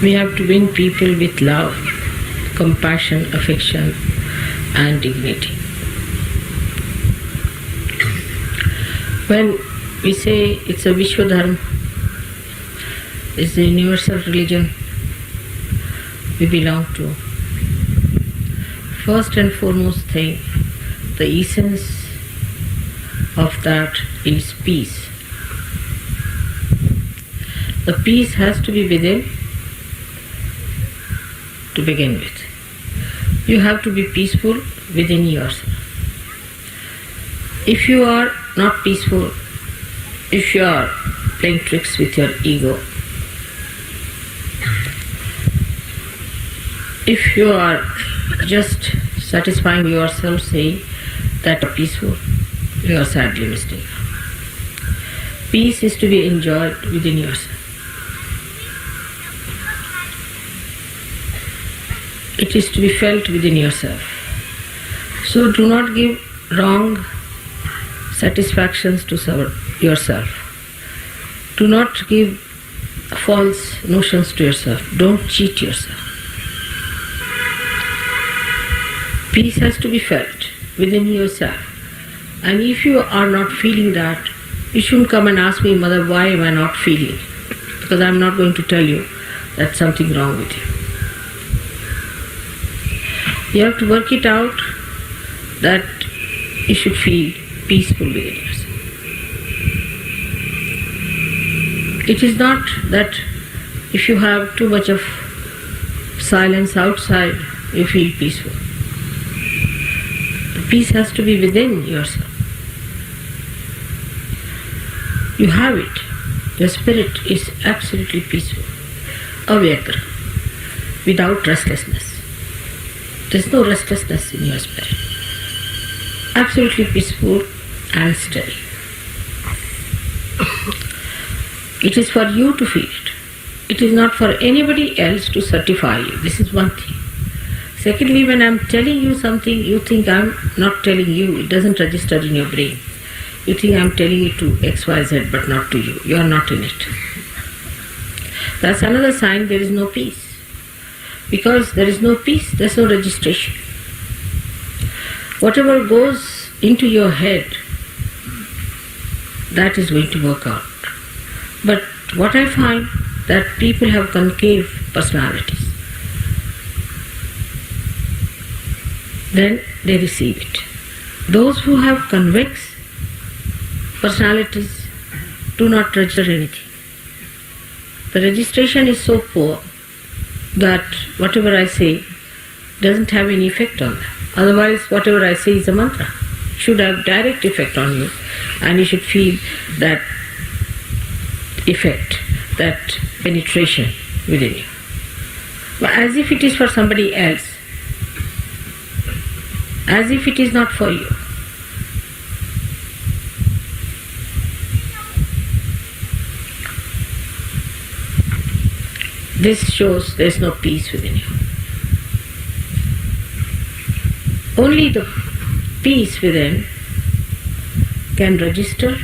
We have to win people with love, compassion, affection, and dignity. When we say it's a Vishwa Dharma, it's the universal religion we belong to, first and foremost thing, the essence of that is peace. The peace has to be within to begin with. You have to be peaceful within yourself. If you are not peaceful, if you are playing tricks with your ego, if you are just satisfying yourself saying that you are peaceful, you are sadly mistaken. Peace is to be enjoyed within yourself. It is to be felt within yourself. So do not give wrong satisfactions to yourself. Do not give false notions to yourself. Don't cheat yourself. Peace has to be felt within yourself. And if you are not feeling that, you shouldn't come and ask me, Mother, why am I not feeling? Because I am not going to tell you that's something wrong with you. You have to work it out that you should feel peaceful within yourself. It is not that if you have too much of silence outside, you feel peaceful. The peace has to be within yourself. You have it. Your spirit is absolutely peaceful, avyagra, without restlessness. There is no restlessness in your spirit. Absolutely peaceful and steady. It is for you to feel it. It is not for anybody else to certify you. This is one thing. Secondly, when I am telling you something, you think I am not telling you. It doesn't register in your brain. You think I am telling it to XYZ but not to you. You are not in it. That's another sign there is no peace. Because there is no peace, there is no registration. Whatever goes into your head, that is going to work out. But what I find that people have concave personalities. Then they receive it. Those who have convex personalities do not register anything. The registration is so poor that whatever I say doesn't have any effect on them. Otherwise, whatever I say is a mantra. It should have direct effect on you, and you should feel that effect, that penetration within you. But as if it is for somebody else, as if it is not for you. This shows there is no peace within you. Only the peace within can register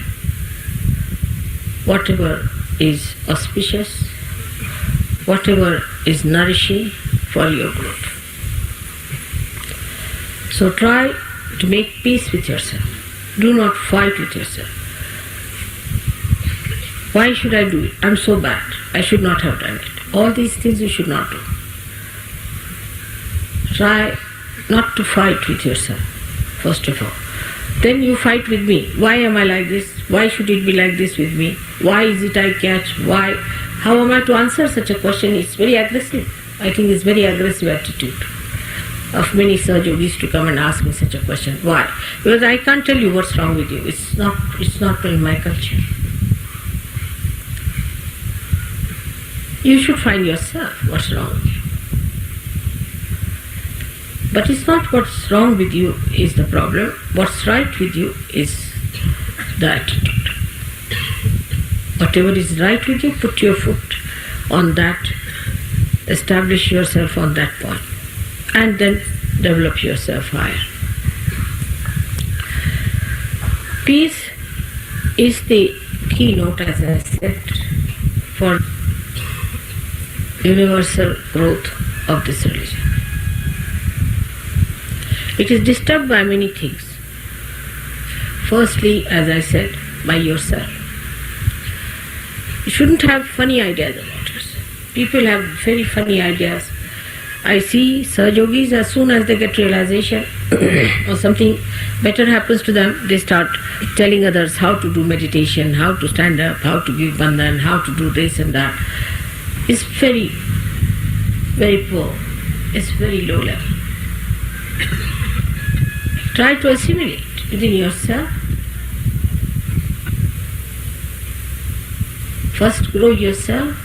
whatever is auspicious, whatever is nourishing for your growth. So try to make peace with yourself. Do not fight with yourself. Why should I do it? I'm so bad. I should not have done it. All these things you should not do. Try not to fight with yourself, first of all. Then you fight with me. Why am I like this? Why should it be like this with me? Why is it I catch? Why? How am I to answer such a question? It's very aggressive. I think it's very aggressive attitude of many Sahajis to come and ask me such a question. Why? Because I can't tell you what's wrong with you. It's not in my culture. You should find yourself what's wrong with you. But it's not what's wrong with you is the problem. What's right with you is the attitude. Whatever is right with you, put your foot on that establish yourself on that point and then develop yourself higher. Peace is the keynote, as I said, for universal growth of this religion. It is disturbed by many things. Firstly, as I said, by yourself. You shouldn't have funny ideas about it. People have very funny ideas. I see Sahajis, as soon as they get realization or something better happens to them, they start telling others how to do meditation, how to stand up, how to give bandhan, how to do this and that. It's very, very poor. It's very low level. Try to assimilate within yourself. First grow yourself.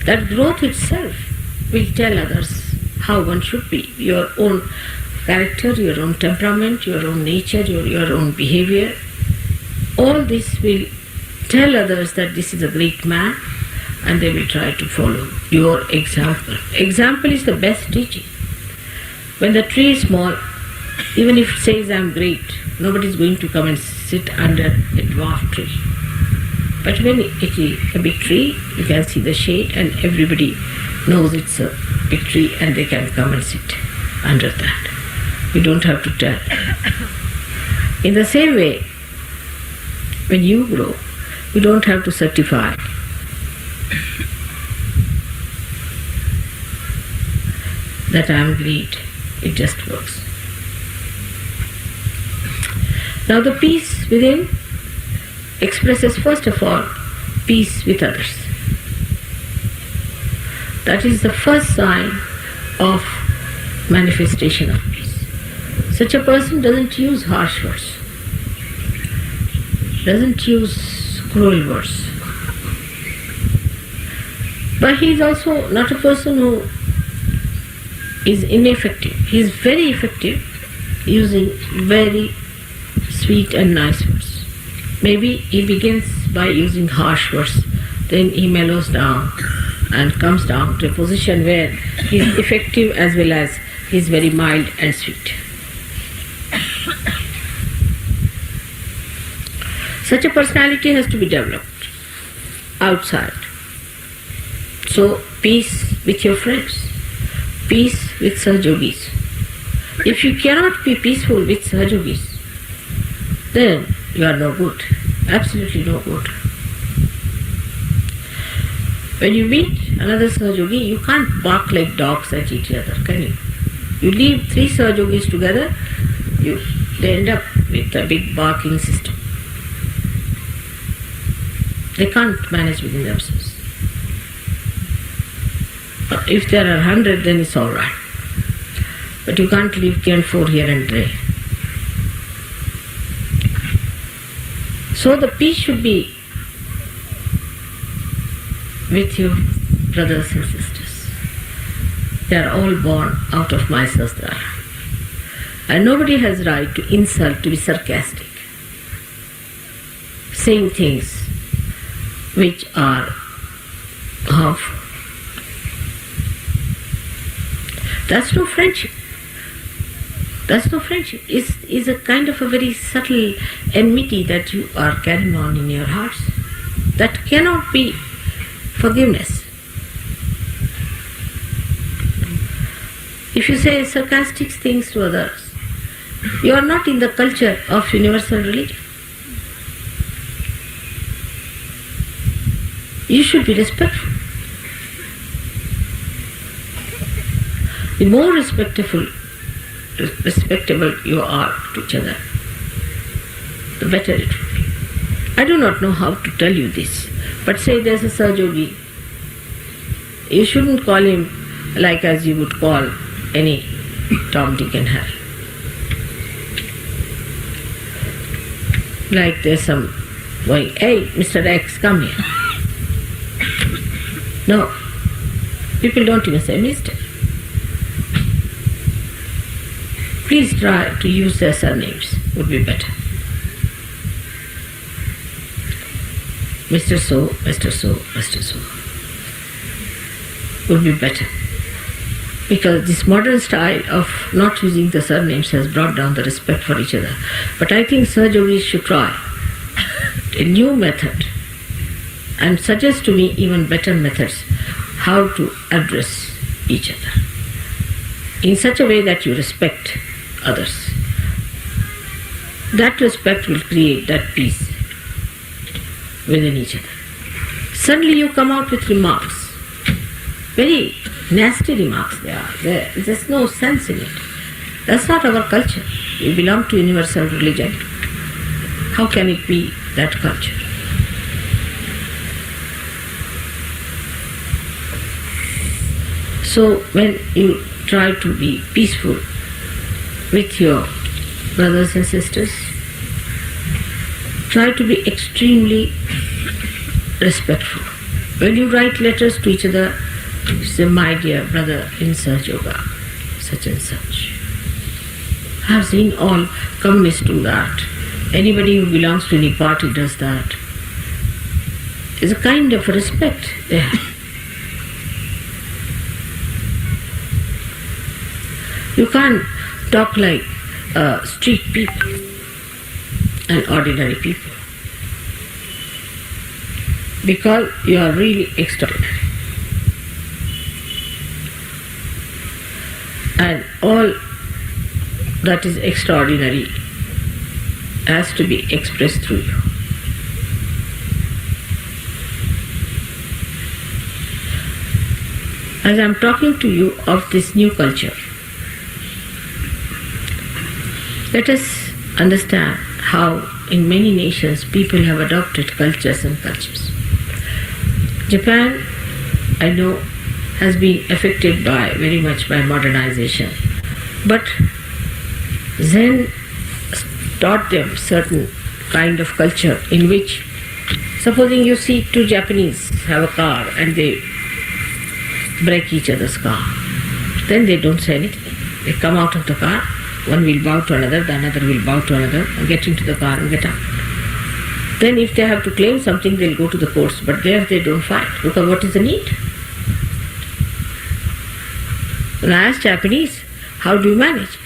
That growth itself will tell others how one should be. Your own character, your own temperament, your own nature, your own behavior. All this will tell others that this is a great man, and they will try to follow your example. Example is the best teaching. When the tree is small, even if it says I am great, nobody is going to come and sit under a dwarf tree. But when it is a big tree, you can see the shade and everybody knows it's a big tree and they can come and sit under that. You don't have to tell. In the same way, when you grow, you don't have to certify. That I am great. It just works. Now the peace within expresses first of all peace with others. That is the first sign of manifestation of peace. Such a person doesn't use harsh words, doesn't use cruel words. But he is also not a person who is ineffective. He is very effective using very sweet and nice words. Maybe he begins by using harsh words, then he mellows down and comes down to a position where he is effective as well as he is very mild and sweet. Such a personality has to be developed outside. So peace with your friends, peace with Sahajogis. If you cannot be peaceful with Sahajogis, then you are no good, absolutely no good. When you meet another Sahajogi, you can't bark like dogs at each other, can you? You leave 3 Sahajogis together, they end up with a big barking system. They can't manage within themselves. If there are 100, then it's all right. But you can't leave 3 and 4 here and there. So the peace should be with your brothers and sisters. They are all born out of my sastra. And nobody has right to insult, to be sarcastic, saying things which are harmful. That's no friendship. That's no friendship. It's a kind of a very subtle enmity that you are carrying on in your hearts. That cannot be forgiveness. If you say sarcastic things to others, you are not in the culture of universal religion. You should be respectful. The more respectable you are to each other, the better it will be. I do not know how to tell you this, but say there's a Sahajogi. You shouldn't call him like as you would call any Tom, Dick and Harry. Like there's some going, hey, Mr. X, come here. No, people don't even say Mr. Please try to use their surnames, would be better. Mr. So, Mr. So, Mr. So. would be better. Because this modern style of not using the surnames has brought down the respect for each other. But I think Sahajis should try a new method and suggest to me even better methods how to address each other in such a way that you respect others. That respect will create that peace within each other. Suddenly you come out with remarks, very nasty remarks they are. There's no sense in it. That's not our culture. We belong to universal religion. How can it be that culture? So when you try to be peaceful with your brothers and sisters, try to be extremely respectful. When you write letters to each other, say, my dear brother in Sahaja Yoga, such and such. I have seen all communists do that. Anybody who belongs to any party does that. It's a kind of respect they have. You can't talk like street people and ordinary people, because you are really extraordinary. And all that is extraordinary has to be expressed through you. As I am talking to you of this new culture, let us understand how in many nations people have adopted cultures and cultures. Japan, I know, has been affected very much by modernization. But Zen taught them certain kind of culture in which, supposing you see two Japanese have a car and they break each other's car, then they don't say anything. They come out of the car, one will bow to another, the another will bow to another, and get into the car and get out. Then if they have to claim something, they'll go to the courts, but there they don't fight, because what is the need? When I asked Japanese, how do you manage?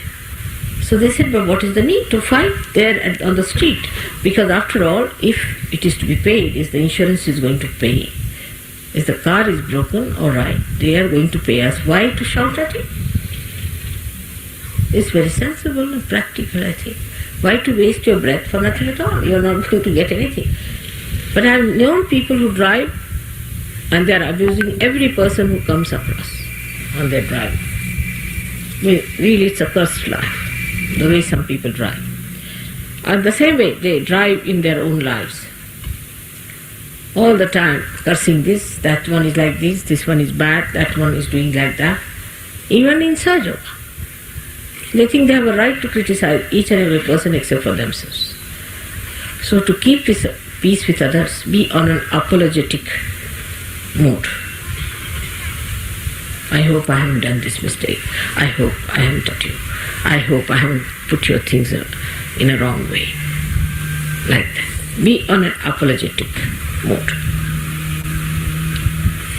So they said, but what is the need to fight there on the street? Because after all, if it is to be paid, if the insurance is going to pay, if the car is broken, all right, they are going to pay us. Why to shout at it? It's very sensible and practical, I think. Why to waste your breath for nothing at all? You are not going to get anything. But I have known people who drive and they are abusing every person who comes across on their drive. Really, it's a cursed life, the way some people drive. And the same way they drive in their own lives. All the time cursing this, that one is like this one is bad, that one is doing like that. Even in Sahaja Yoga. They think they have a right to criticize each and every person except for themselves. So to keep this peace with others, be on an apologetic mood. I hope I haven't done this mistake. I hope I haven't taught you. I hope I haven't put your things in a wrong way. Like that. Be on an apologetic mood.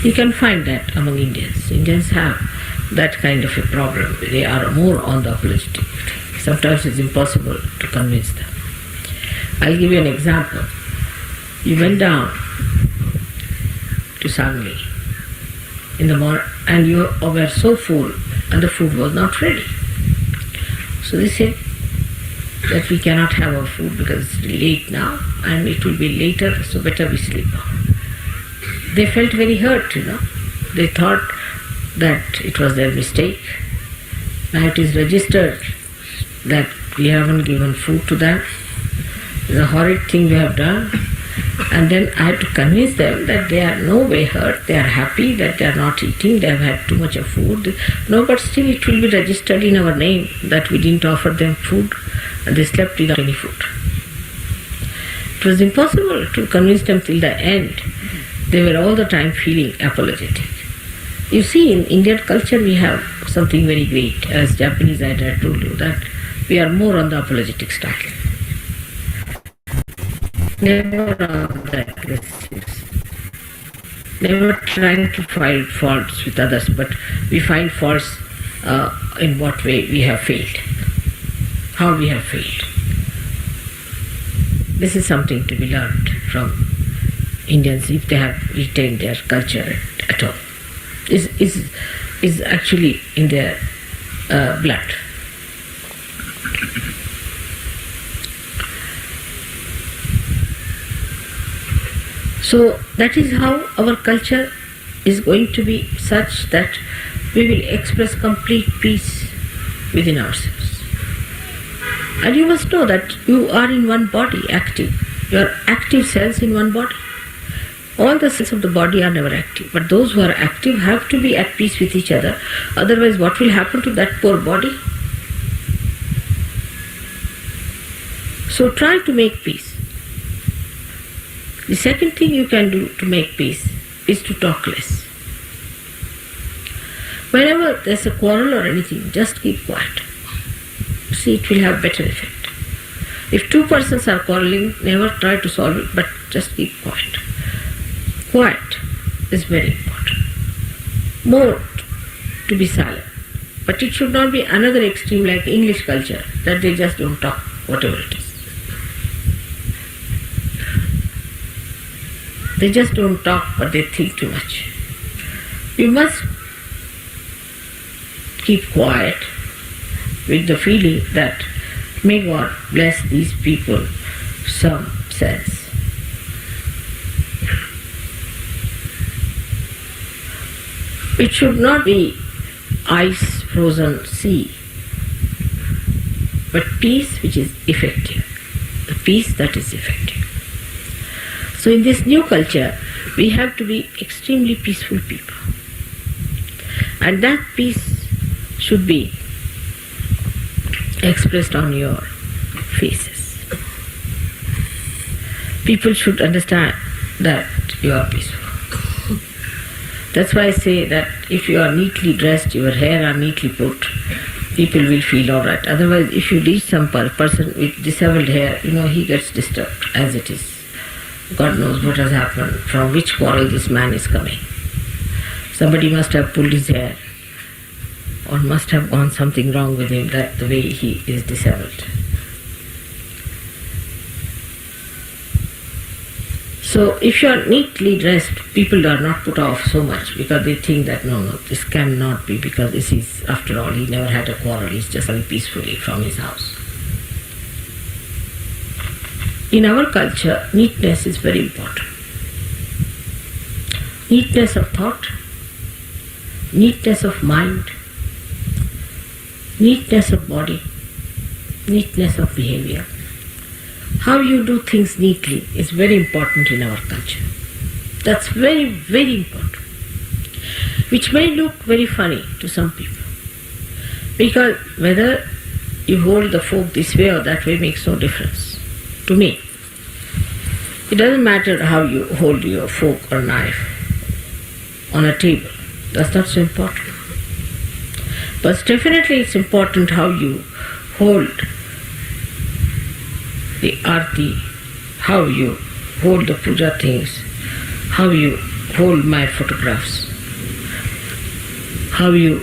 You can find that among Indians. Indians have that kind of a problem. They are more on the apologetic. Sometimes it's impossible to convince them. I'll give you an example. You went down to Sangli in the morning and you were so full and the food was not ready. So they said that we cannot have our food because it's late now and it will be later, so better we sleep. They felt very hurt, They thought that it was their mistake. Now it is registered that we haven't given food to them. It's a horrid thing we have done. And then I had to convince them that they are no way hurt, they are happy that they are not eating, they have had too much of food. No, but still it will be registered in our name that we didn't offer them food and they slept without any food. It was impossible to convince them till the end. They were all the time feeling apologetic. You see, in Indian culture we have something very great. As Japanese, I had told you that we are more on the apologetic style. Never on the aggressive. never trying to find faults with others, but we find faults in what way we have failed, how we have failed. This is something to be learned from Indians if they have retained their culture at all. Is actually in their blood. So that is how our culture is going to be such that we will express complete peace within ourselves. And you must know that you are in one body, active. You are active cells in one body. All the cells of the body are never active, but those who are active have to be at peace with each other. Otherwise, what will happen to that poor body? So try to make peace. The second thing you can do to make peace is to talk less. Whenever there's a quarrel or anything, just keep quiet. See, it will have better effect. If two persons are quarreling, never try to solve it, but just keep quiet. Quiet is very important. More to be silent. But it should not be another extreme like English culture, that they just don't talk, whatever it is. They just don't talk, but they think too much. You must keep quiet with the feeling that may God bless these people some sense. It should not be ice frozen sea, but peace which is effective, the peace that is effective. So in this new culture, we have to be extremely peaceful people. And that peace should be expressed on your faces. People should understand that you are peaceful. That's why I say that if you are neatly dressed, your hair are neatly put, people will feel alright. Otherwise, if you reach some person with disheveled hair, he gets disturbed as it is. God knows what has happened, from which quarrel this man is coming. Somebody must have pulled his hair, or must have gone something wrong with him, that the way he is disheveled. So if you are neatly dressed, people are not put off so much because they think that no, this cannot be, because this is, after all, he never had a quarrel, he's just very peacefully from his house. In our culture, neatness is very important. Neatness of thought, neatness of mind, neatness of body, neatness of behavior. How you do things neatly is very important in our culture. That's very, very important. Which may look very funny to some people. Because whether you hold the fork this way or that way makes no difference to me. It doesn't matter how you hold your fork or knife on a table. That's not so important. But definitely it's important how you hold the arti, how you hold the puja things, how you hold my photographs, how you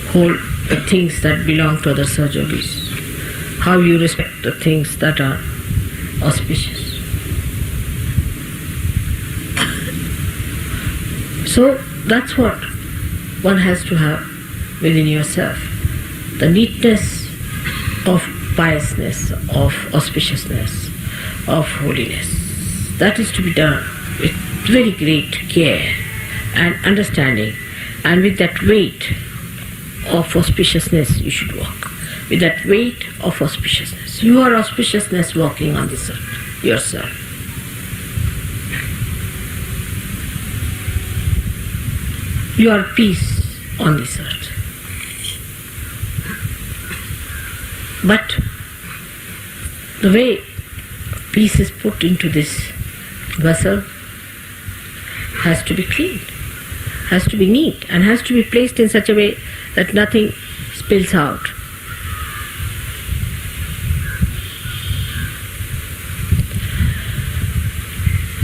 hold the things that belong to other Sahajis, how you respect the things that are auspicious. So that's what one has to have within yourself, the neatness of piousness, of auspiciousness, of holiness. That is to be done with very great care and understanding, and with that weight of auspiciousness you should walk. With that weight of auspiciousness. You are auspiciousness walking on this earth, yourself. You are peace on this earth. But the way peace is put into this vessel has to be clean, has to be neat, and has to be placed in such a way that nothing spills out.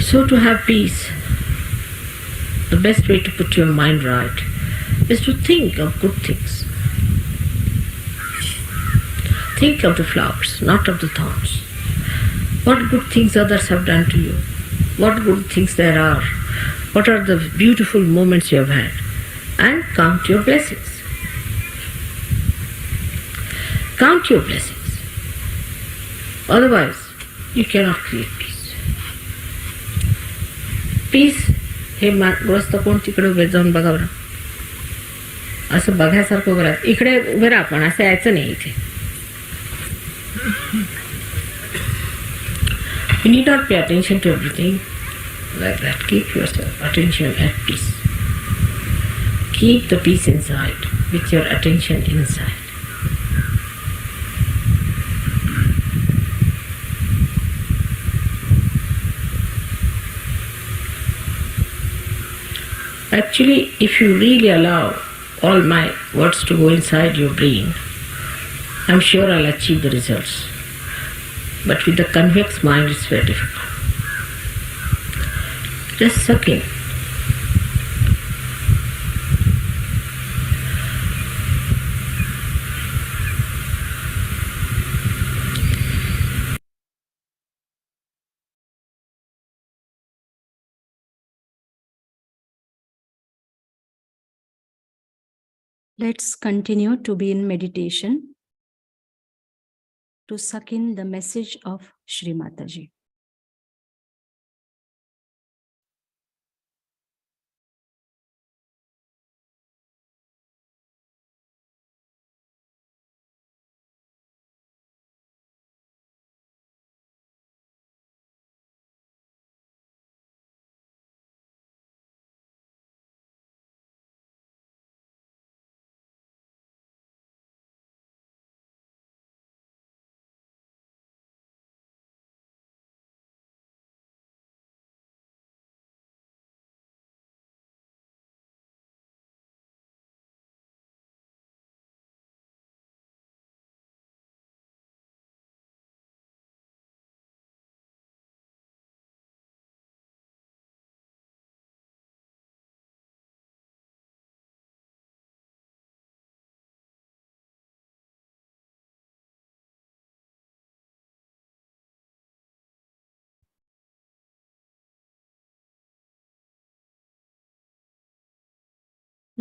So to have peace, the best way to put your mind right is to think of good things. Think of the flowers, not of the thorns. What good things others have done to you? What good things there are? What are the beautiful moments you have had? And count your blessings. Count your blessings. Otherwise, you cannot create peace. Peace, हे ग्रस्त कोण तिकडे उभे जाऊन बघा बरं. असं बघायसारखं बरं इकडे उभे राहा, पण असं यायचं नाही इथे. You need not pay attention to everything like that. Keep your attention at peace. Keep the peace inside with your attention inside. Actually, if you really allow all my words to go inside your brain, I'm sure I'll achieve the results. But with the convex mind, it's very difficult. Just suck in. Let's continue to be in meditation to suck in the message of Shri Mataji.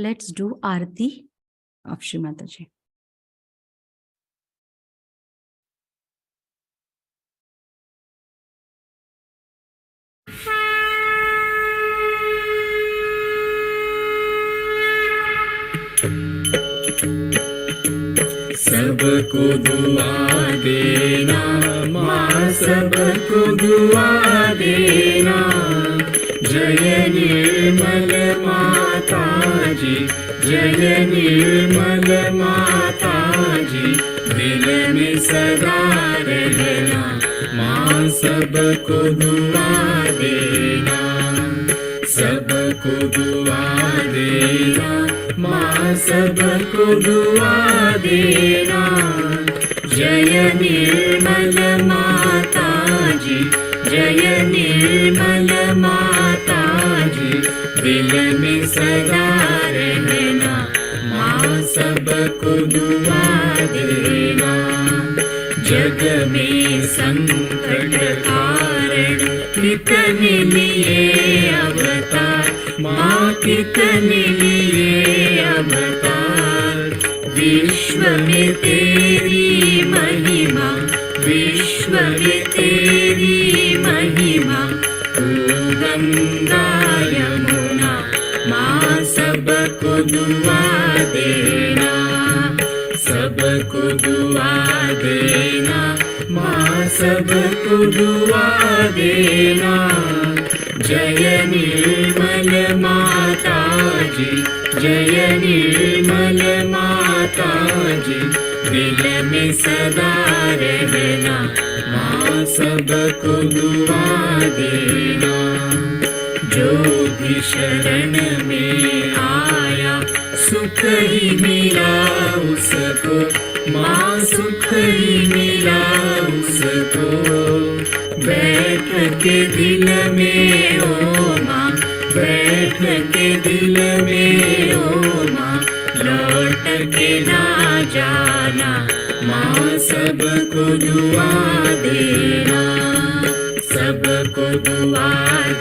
Let's do Aarti of Shri Mataji. सबको दुआ देना माँ, सबको दुआ देना. जय निर्मल माता जी, जय निर्मल माता जी. दिल में सदा रहना माँ, सबको दुआ देना. सबको दुआ देना माँ, सबको दुआ देना. जय निर्मल माता जी, जय निर्मल माता जी. दिल में सदा रहना माँ, सबको दुआ देना. जग में संकट कारण कितने लिए अवतार माँ, कितने लिए अवतार. विश्व में तेरी महिमा, विश्व में तेरी महिमा. तू गंगा यमुना माँ, सबको दुआ देना. सबको दुआ देना माँ, सबको दुआ देना. जय निर्मल माता जी, जय निर्मल माता जी. दिल में सदा रहना माँ, सबको दुआ देना. जो भी शरण में आया सुख ही मिला उसको माँ, सुख ही मिला उसको. बैठ के दिल में ओ माँ, बैठ के दिल में ओ माँ, लौट के ना जाना माँ, सबको दुआ देना, सबको दुआ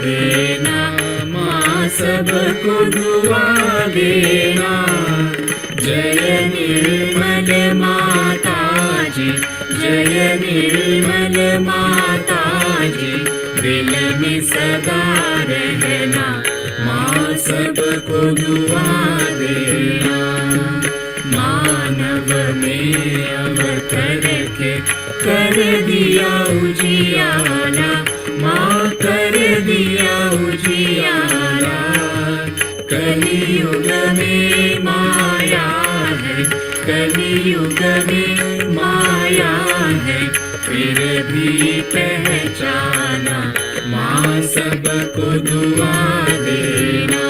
देना माँ, सबको दुआ देना। जय निर्मल माता जी, जय निर्मल माता जी, दिल में सदा रहना माँ, सबको दुआ देना। मानव में अवतर के कर दिया उजियारा माँ, कर दिया उजियारा। कलियुग में माया है, कलियुग में माया है, फिर भी पहचाना माँ, सबको दुआ देना,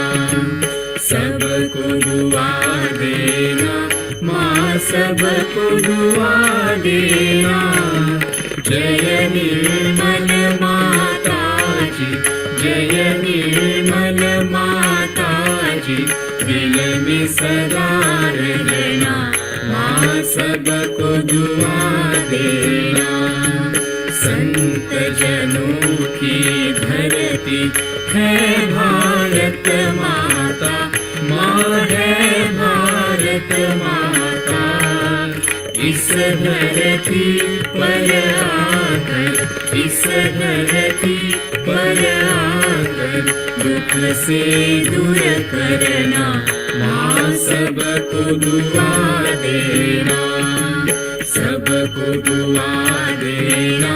सबको दुआ देना माँ, सबको दुआ देना। जय निर्मल माता जी, जय निर्मल माता जी, दिल में सदा रहना माँ, सबको दुआ देना। संत जनों की धरती है भारत माता, माँ है भारत माता। इस धरती पर आकर, इस धरती पर आकर, दुख से दूर करना माँ, सबको दुआ देना, सबको दुआ देना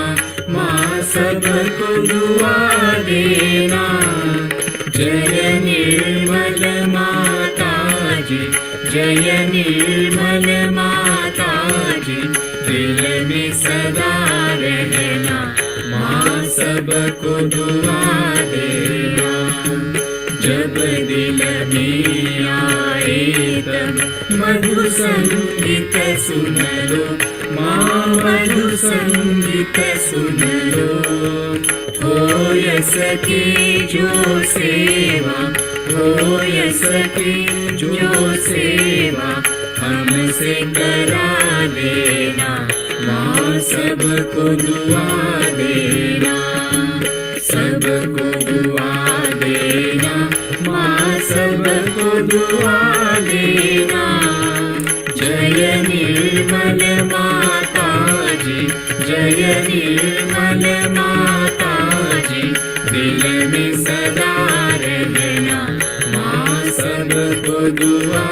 माँ, सबको दुआ देना। जय निर्मल माता जी, जय निर्मल माता जी, दिल में सदा रहना माँ, सबको दुआ देना। जब दिल में आए तब मधु संगीत सुन लो माँ, मधु संगीत सुन लो। हो यस की जो सेवा, हो यस की जो सेवा, हमसे करा लेना माँ, सबको दुआ देना, सबको दुआ देना माँ, सबको दुआ देना। जय निर्मल माता जी, जय निर्मल माता जी, दिल में सदा रहना माँ, सबको दुआ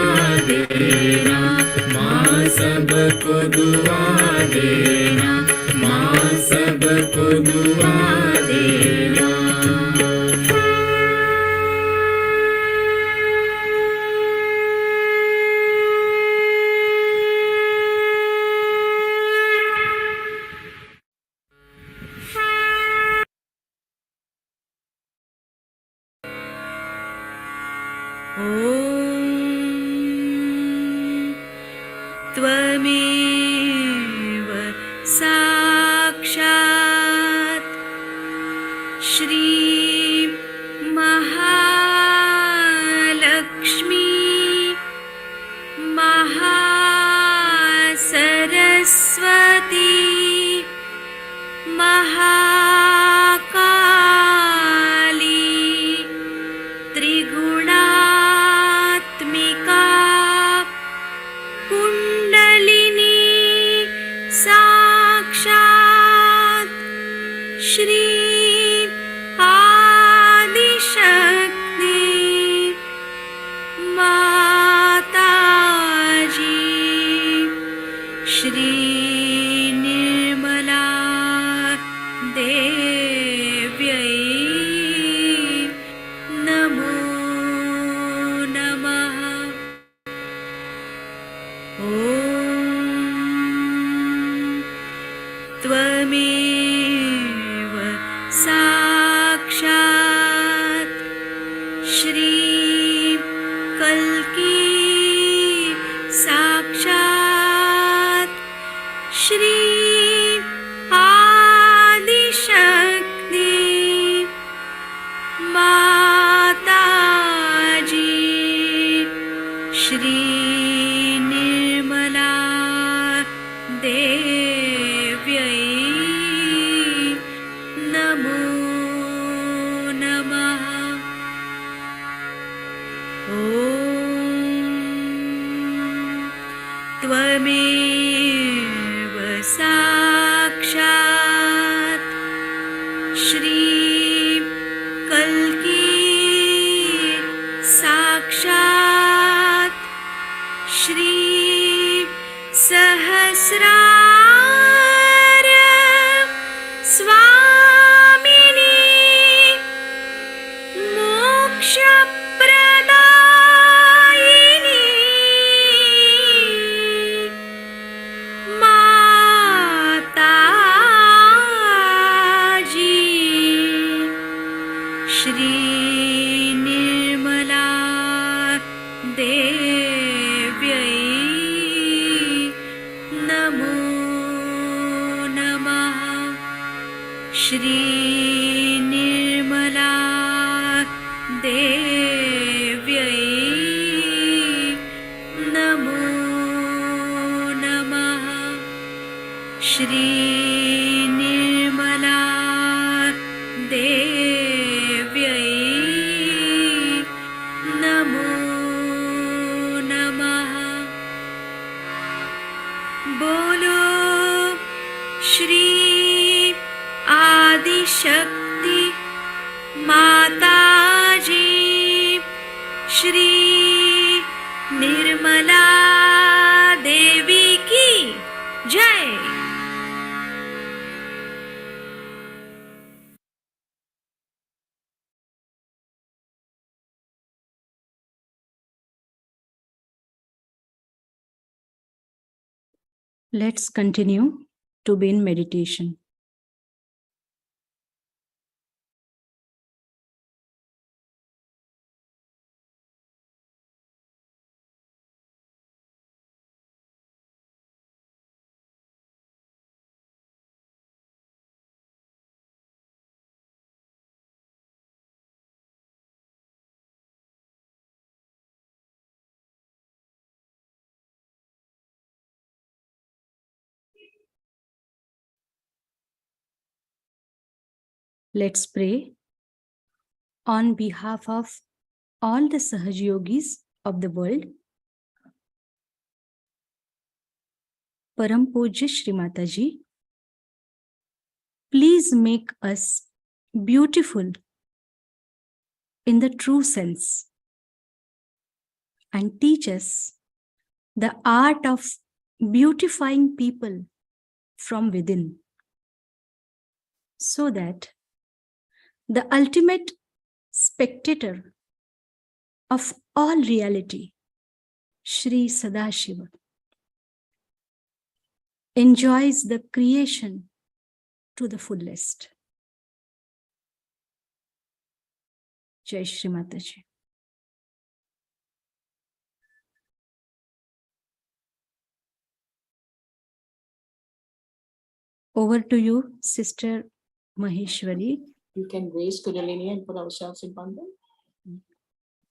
देना, माँ सबको दुआ देना, माँ सबको दुआ देना। त्वमेव साक्षात् श्री महालक्ष्मी महासरस्वती महाकाली त्रिगुणात्मिका कुंडलिनी साक्षात् श्री आदिशक्ति माताजी श्री निर्मला देव्यै नमो नमः। ॐ त्वमेव साक्षात् श्री कल्की साक्षात् श्री आदिशक्ति माता Shri Nirmala Devyai Namo Namah. Om Tvameva Sakshat Shri Kalki Sakshat Shri Sahasrara Swamini Moksha Pradayini Mataji Shri Nirmala Devyai Namo Namah. Shri Nirmala Devyai Namo Namah. Shri Nirmala Devyai Namo Namah. Bolo Shri Adi Shakti Mataji Shri Nirmala Devi ki Jai. Let's continue to be in meditation. Let's pray on behalf of all the Sahaja Yogis of the world. Param Pujya Shri Mataji, please make us beautiful in the true sense and teach us the art of beautifying people from within, so that the ultimate spectator of all reality, Shri Sadashiva, enjoys the creation to the fullest. Jai Shri Mataji. Over to you, Sister Maheshwari. You can raise Kundalini and put ourselves in Bandhan. You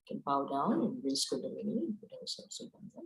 can bow down and raise Kundalini and put ourselves in Bandhan.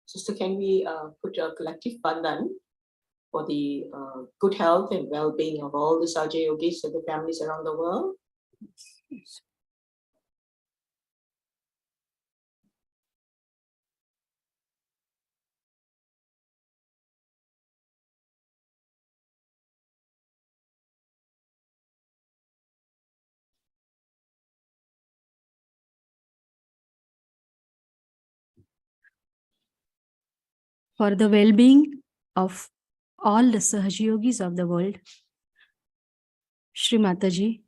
Sister, can we put a collective bandhan for the good health and well-being of all the Sahaja Yogis and the families around the world? For the well-being of all the Sahaja Yogis of the world, Shri Mataji,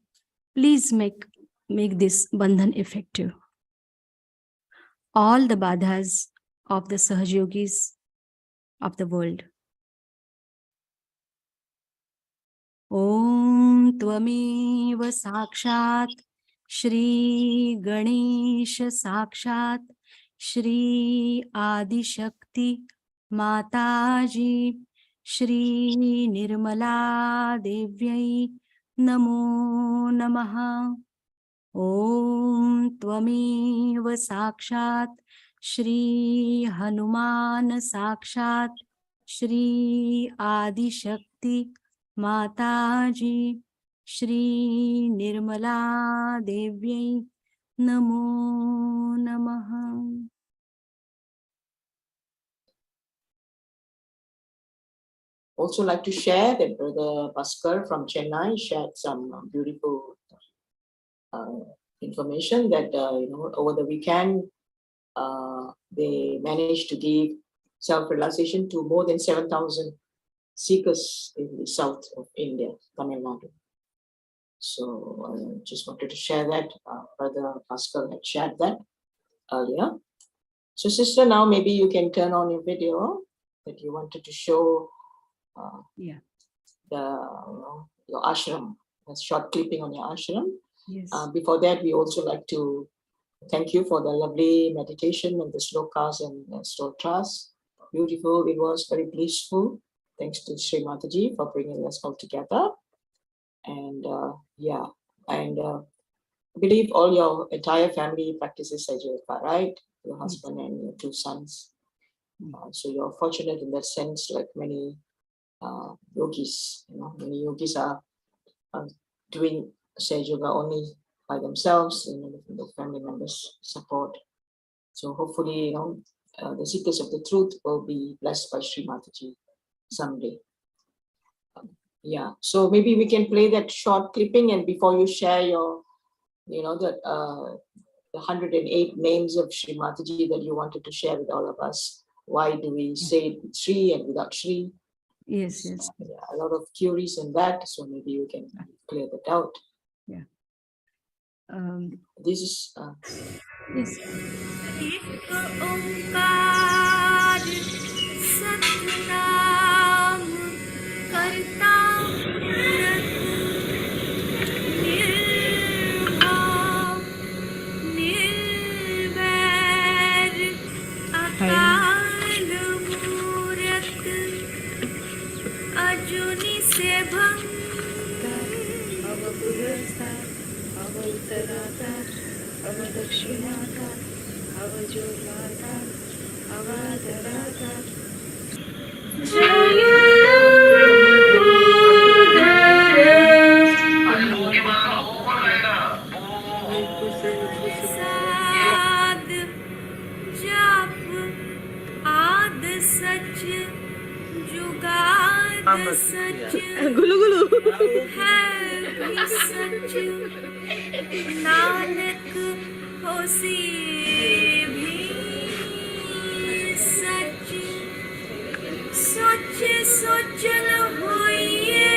please make make this bandhan effective. All the badhas of the Sahaja Yogis of the world. Om Tvameva Sakshat Shri Ganesha Sakshat Shri Adi Shakti Mataji Shri Nirmala Devyai Namo Namaha. Om Tvameva Sakshat Shri Hanuman Sakshat Shri Adi Shakti Mataji Shri Nirmala Devyai Namo Namaha. Also like to share that Brother Bhaskar from Chennai shared some beautiful information that over the weekend they managed to give self-realization to more than 7,000 seekers in the south of India, Tamil Nadu. So I just wanted to share that. Brother Bhaskar had shared that earlier. So sister, now maybe you can turn on your video that you wanted to show your ashram, a short clipping on your ashram. Yes. Before that, we also like to thank you for the lovely meditation and the slokas and stotras. Beautiful, it was very blissful. Thanks to Shri Mataji for bringing us all together. And I believe all your entire family practices Sahaja Yoga, right? Your husband and your 2 sons. So you're fortunate in that sense, like many yogis. Many yogis are doing Sahaja Yoga only by themselves, the family members support. So hopefully, the seekers of the truth will be blessed by Shri Mataji someday. So maybe we can play that short clipping, and before you share your, the 108 names of Shri Mataji that you wanted to share with all of us. Why do we say it with Shri and without Shri? Yes. A lot of queries in that, so maybe you can clear that out. Yeah. This is Yes. एक ओंकार सतनाम करता पुरख निर्भाव निर्वैर अकाल मूरत अजूनी सेभं साध जाप आद सच जुगाद सच है भी सच नानक होसी भी सच सोच सोचल होइए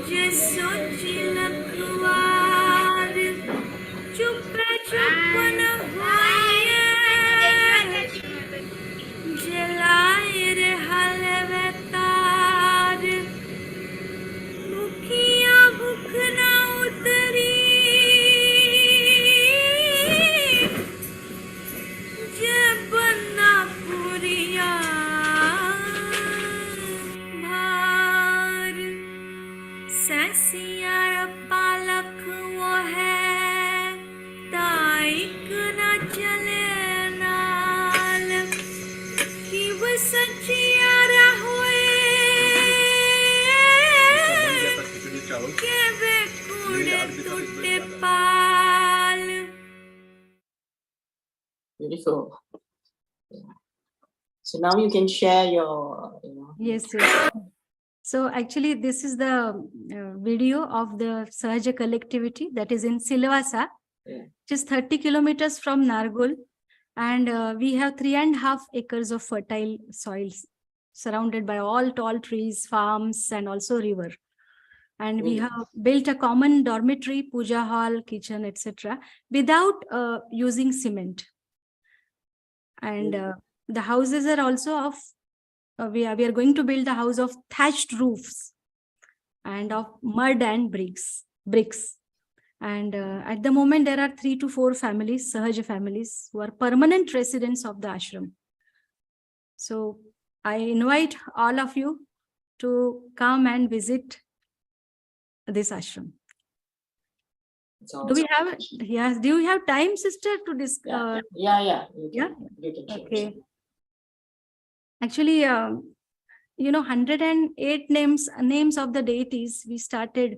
जे सोच लखवार चुप चुप न होइए जलाए रे हलवतार भूखिया भूख ना उतरी जब ना पुरिया भार ससियार पालक वो है ताइक न चले नाल कि वो सचियारा हुए के वे कूड़े टूटे पाल. beautiful. So now you can share your, Yes. So actually, this is the video of the Sahaja collectivity that is in Silvassa, which is 30 kilometers from Nargol. And we have 3.5 acres of fertile soils surrounded by all tall trees, farms, and also river. And we have built a common dormitory, puja hall, kitchen, etc., without using cement. And the houses are also of, we are going to build a house of thatched roofs and of mud and bricks. And at the moment, there are 3 to 4 families, Sahaja families, who are permanent residents of the ashram. So I invite all of you to come and visit this ashram. Do we have, yes, do you have time, sister, to discuss? Yeah. Yeah? You can share. Okay. Actually, 108 names of the deities we started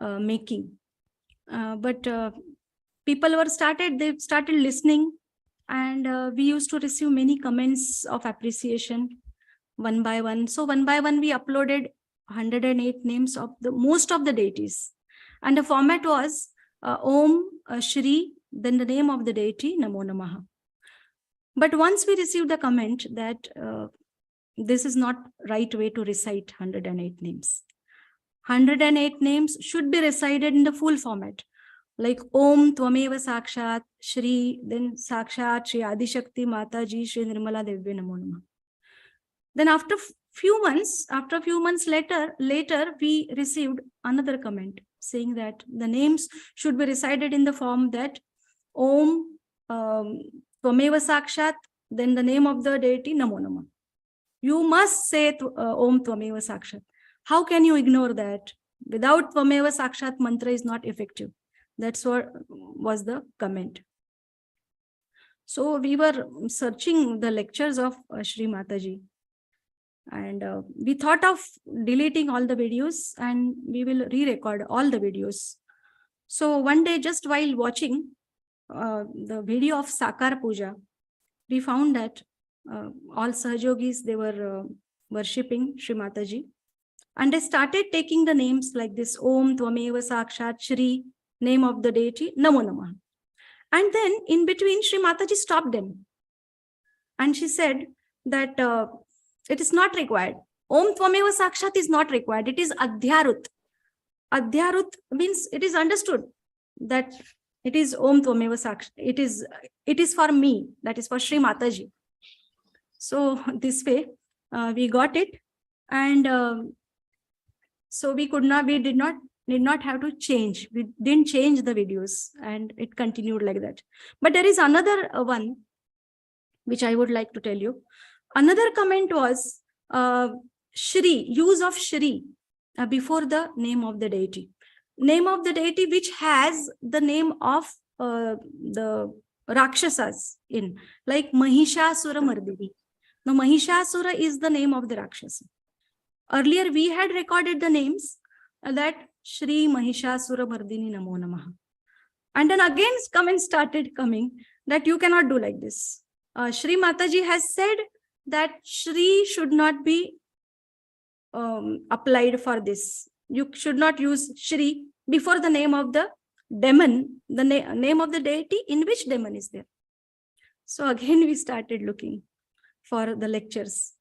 making. But people they started listening, and we used to receive many comments of appreciation one by one. So one by one, we uploaded 108 names of the most of the deities. And the format was Om, Shri, then the name of the deity, Namo Namaha. But once we received a comment that this is not right way to recite 108 names. 108 names should be recited in the full format, like Om Tvameva Sakshat, Shri, then Sakshat, Shri Adi Shakti Mataji, Shri Nirmala Devya Namo Namah. Then after a few months later, we received another comment saying that the names should be recited in the form that Om Tvameva Sakshat, then the name of the deity, Namo Namah. You must say Om Tvameva Sakshat. How can you ignore that? Without Tvameva Sakshat, mantra is not effective. That's what was the comment. So we were searching the lectures of Shri Mataji, and we thought of deleting all the videos and we will re-record all the videos. So one day, just while watching the video of Sakar Puja, we found that all Sahajogis, they were worshipping Shri Mataji. And they started taking the names like this, Om Tvameva Sakshat Shri, name of the deity, Namo Namah. And then in between, Shri Mataji stopped them. And she said that it is not required. Om Tvameva Sakshat is not required. It is Adhyarut. Adhyarut means it is understood that it is Om Tvameva Sakshat. It is for me, that is for Shri Mataji. So this way we got it. And so we did not have to change. We didn't change the videos, and it continued like that. But there is another one which I would like to tell you. Another comment was Shri, use of Shri before the name of the deity. Name of the deity which has the name of the Rakshasas in, like Mahishasura Mardini. Now Mahishasura is the name of the Rakshasa. Earlier, we had recorded the names that Shri Mahishasura Mardini Namo Namaha. And then again, comments started coming that you cannot do like this. Shri Mataji has said that Shri should not be applied for this. You should not use Shri before the name of the demon, the name of the deity in which demon is there. So again, we started looking for the lectures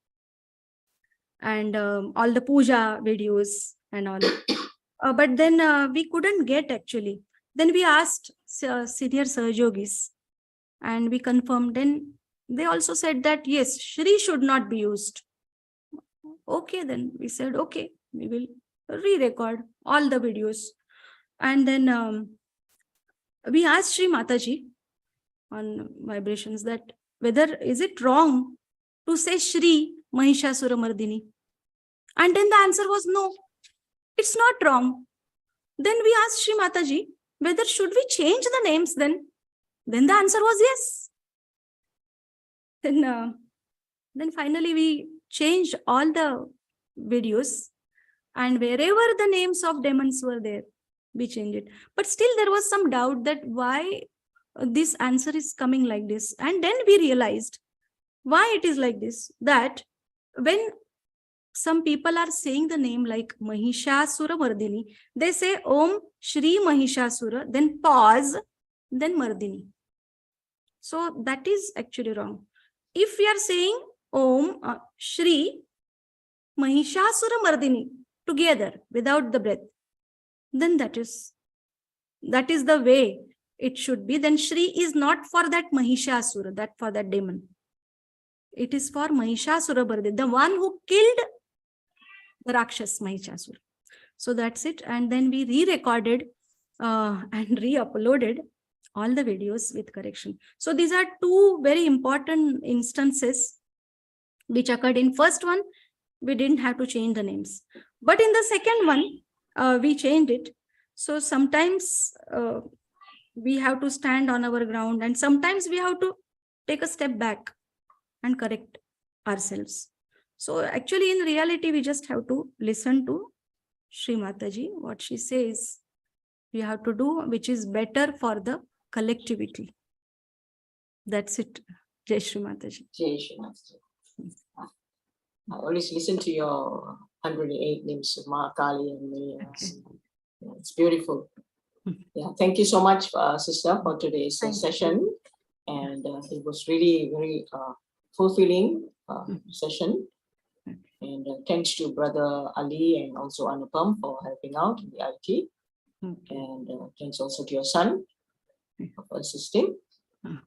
and all the puja videos and all. But then we couldn't get actually. Then we asked senior Sahajogis and we confirmed. Then they also said that yes, Shri should not be used. Okay, then we said, okay, we will re-record all the videos. And then we asked Shri Mataji on vibrations that whether is it wrong to say Shri Mahishasura Mardini. And then the answer was no, it's not wrong. Then we asked Shri Mataji whether should we change the names then. Then the answer was yes. Then finally we changed all the videos, and wherever the names of demons were there, we changed it. But still there was some doubt that why this answer is coming like this. And then we realized why it is like this, that when some people are saying the name like Mahishasura Mardini, they say Om Shri Mahishasura, then pause, then Mardini. So that is actually wrong. If we are saying Om Shri Mahishasura Mardini together without the breath, then that is the way it should be. Then Shri is not for that Mahishasura, that for that demon. It is for Mahishasura Bardhi, the one who killed the Rakshas Mahishasura. So that's it. And then we re-recorded and re-uploaded all the videos with correction. So these are two very important instances which occurred. In first one, we didn't have to change the names. But in the second one, we changed it. So sometimes we have to stand on our ground, and sometimes we have to take a step back and correct ourselves. So actually, in reality, we just have to listen to Shri Mataji, what she says we have to do, which is better for the collectivity. That's it. Jai Shri Mataji. Jai Shri Mataji. I always listen to your 108 names of Ma Kali and me. Yeah, it's beautiful. Yeah, thank you so much, sister, for today's session. And it was really very fulfilling session. And thanks to Brother Ali and also Anupam for helping out in the IT. And thanks also to your son for assisting.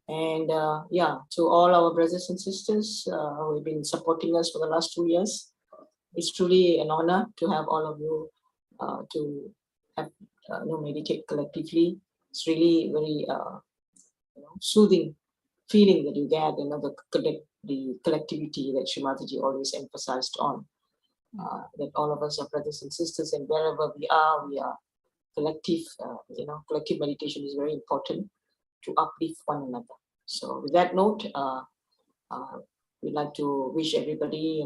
And yeah, to all our brothers and sisters who have been supporting us for the last 2 years. It's truly an honor to have all of you to have, meditate collectively. It's really very soothing feeling that you get, the collectivity that Shri Mataji always emphasized on. That all of us are brothers and sisters, and wherever we are collective. Collective meditation is very important to uplift one another. So with that note, we'd like to wish everybody,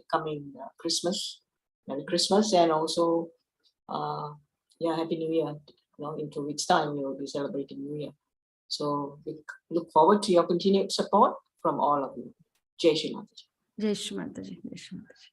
coming Christmas, Merry Christmas, and also, Happy New Year. In 2 weeks' time, we will be celebrating New Year. So we look forward to your continued support from all of you. Jai Shri Mataji. Jai Shri Mataji. Jai Shri Mataji.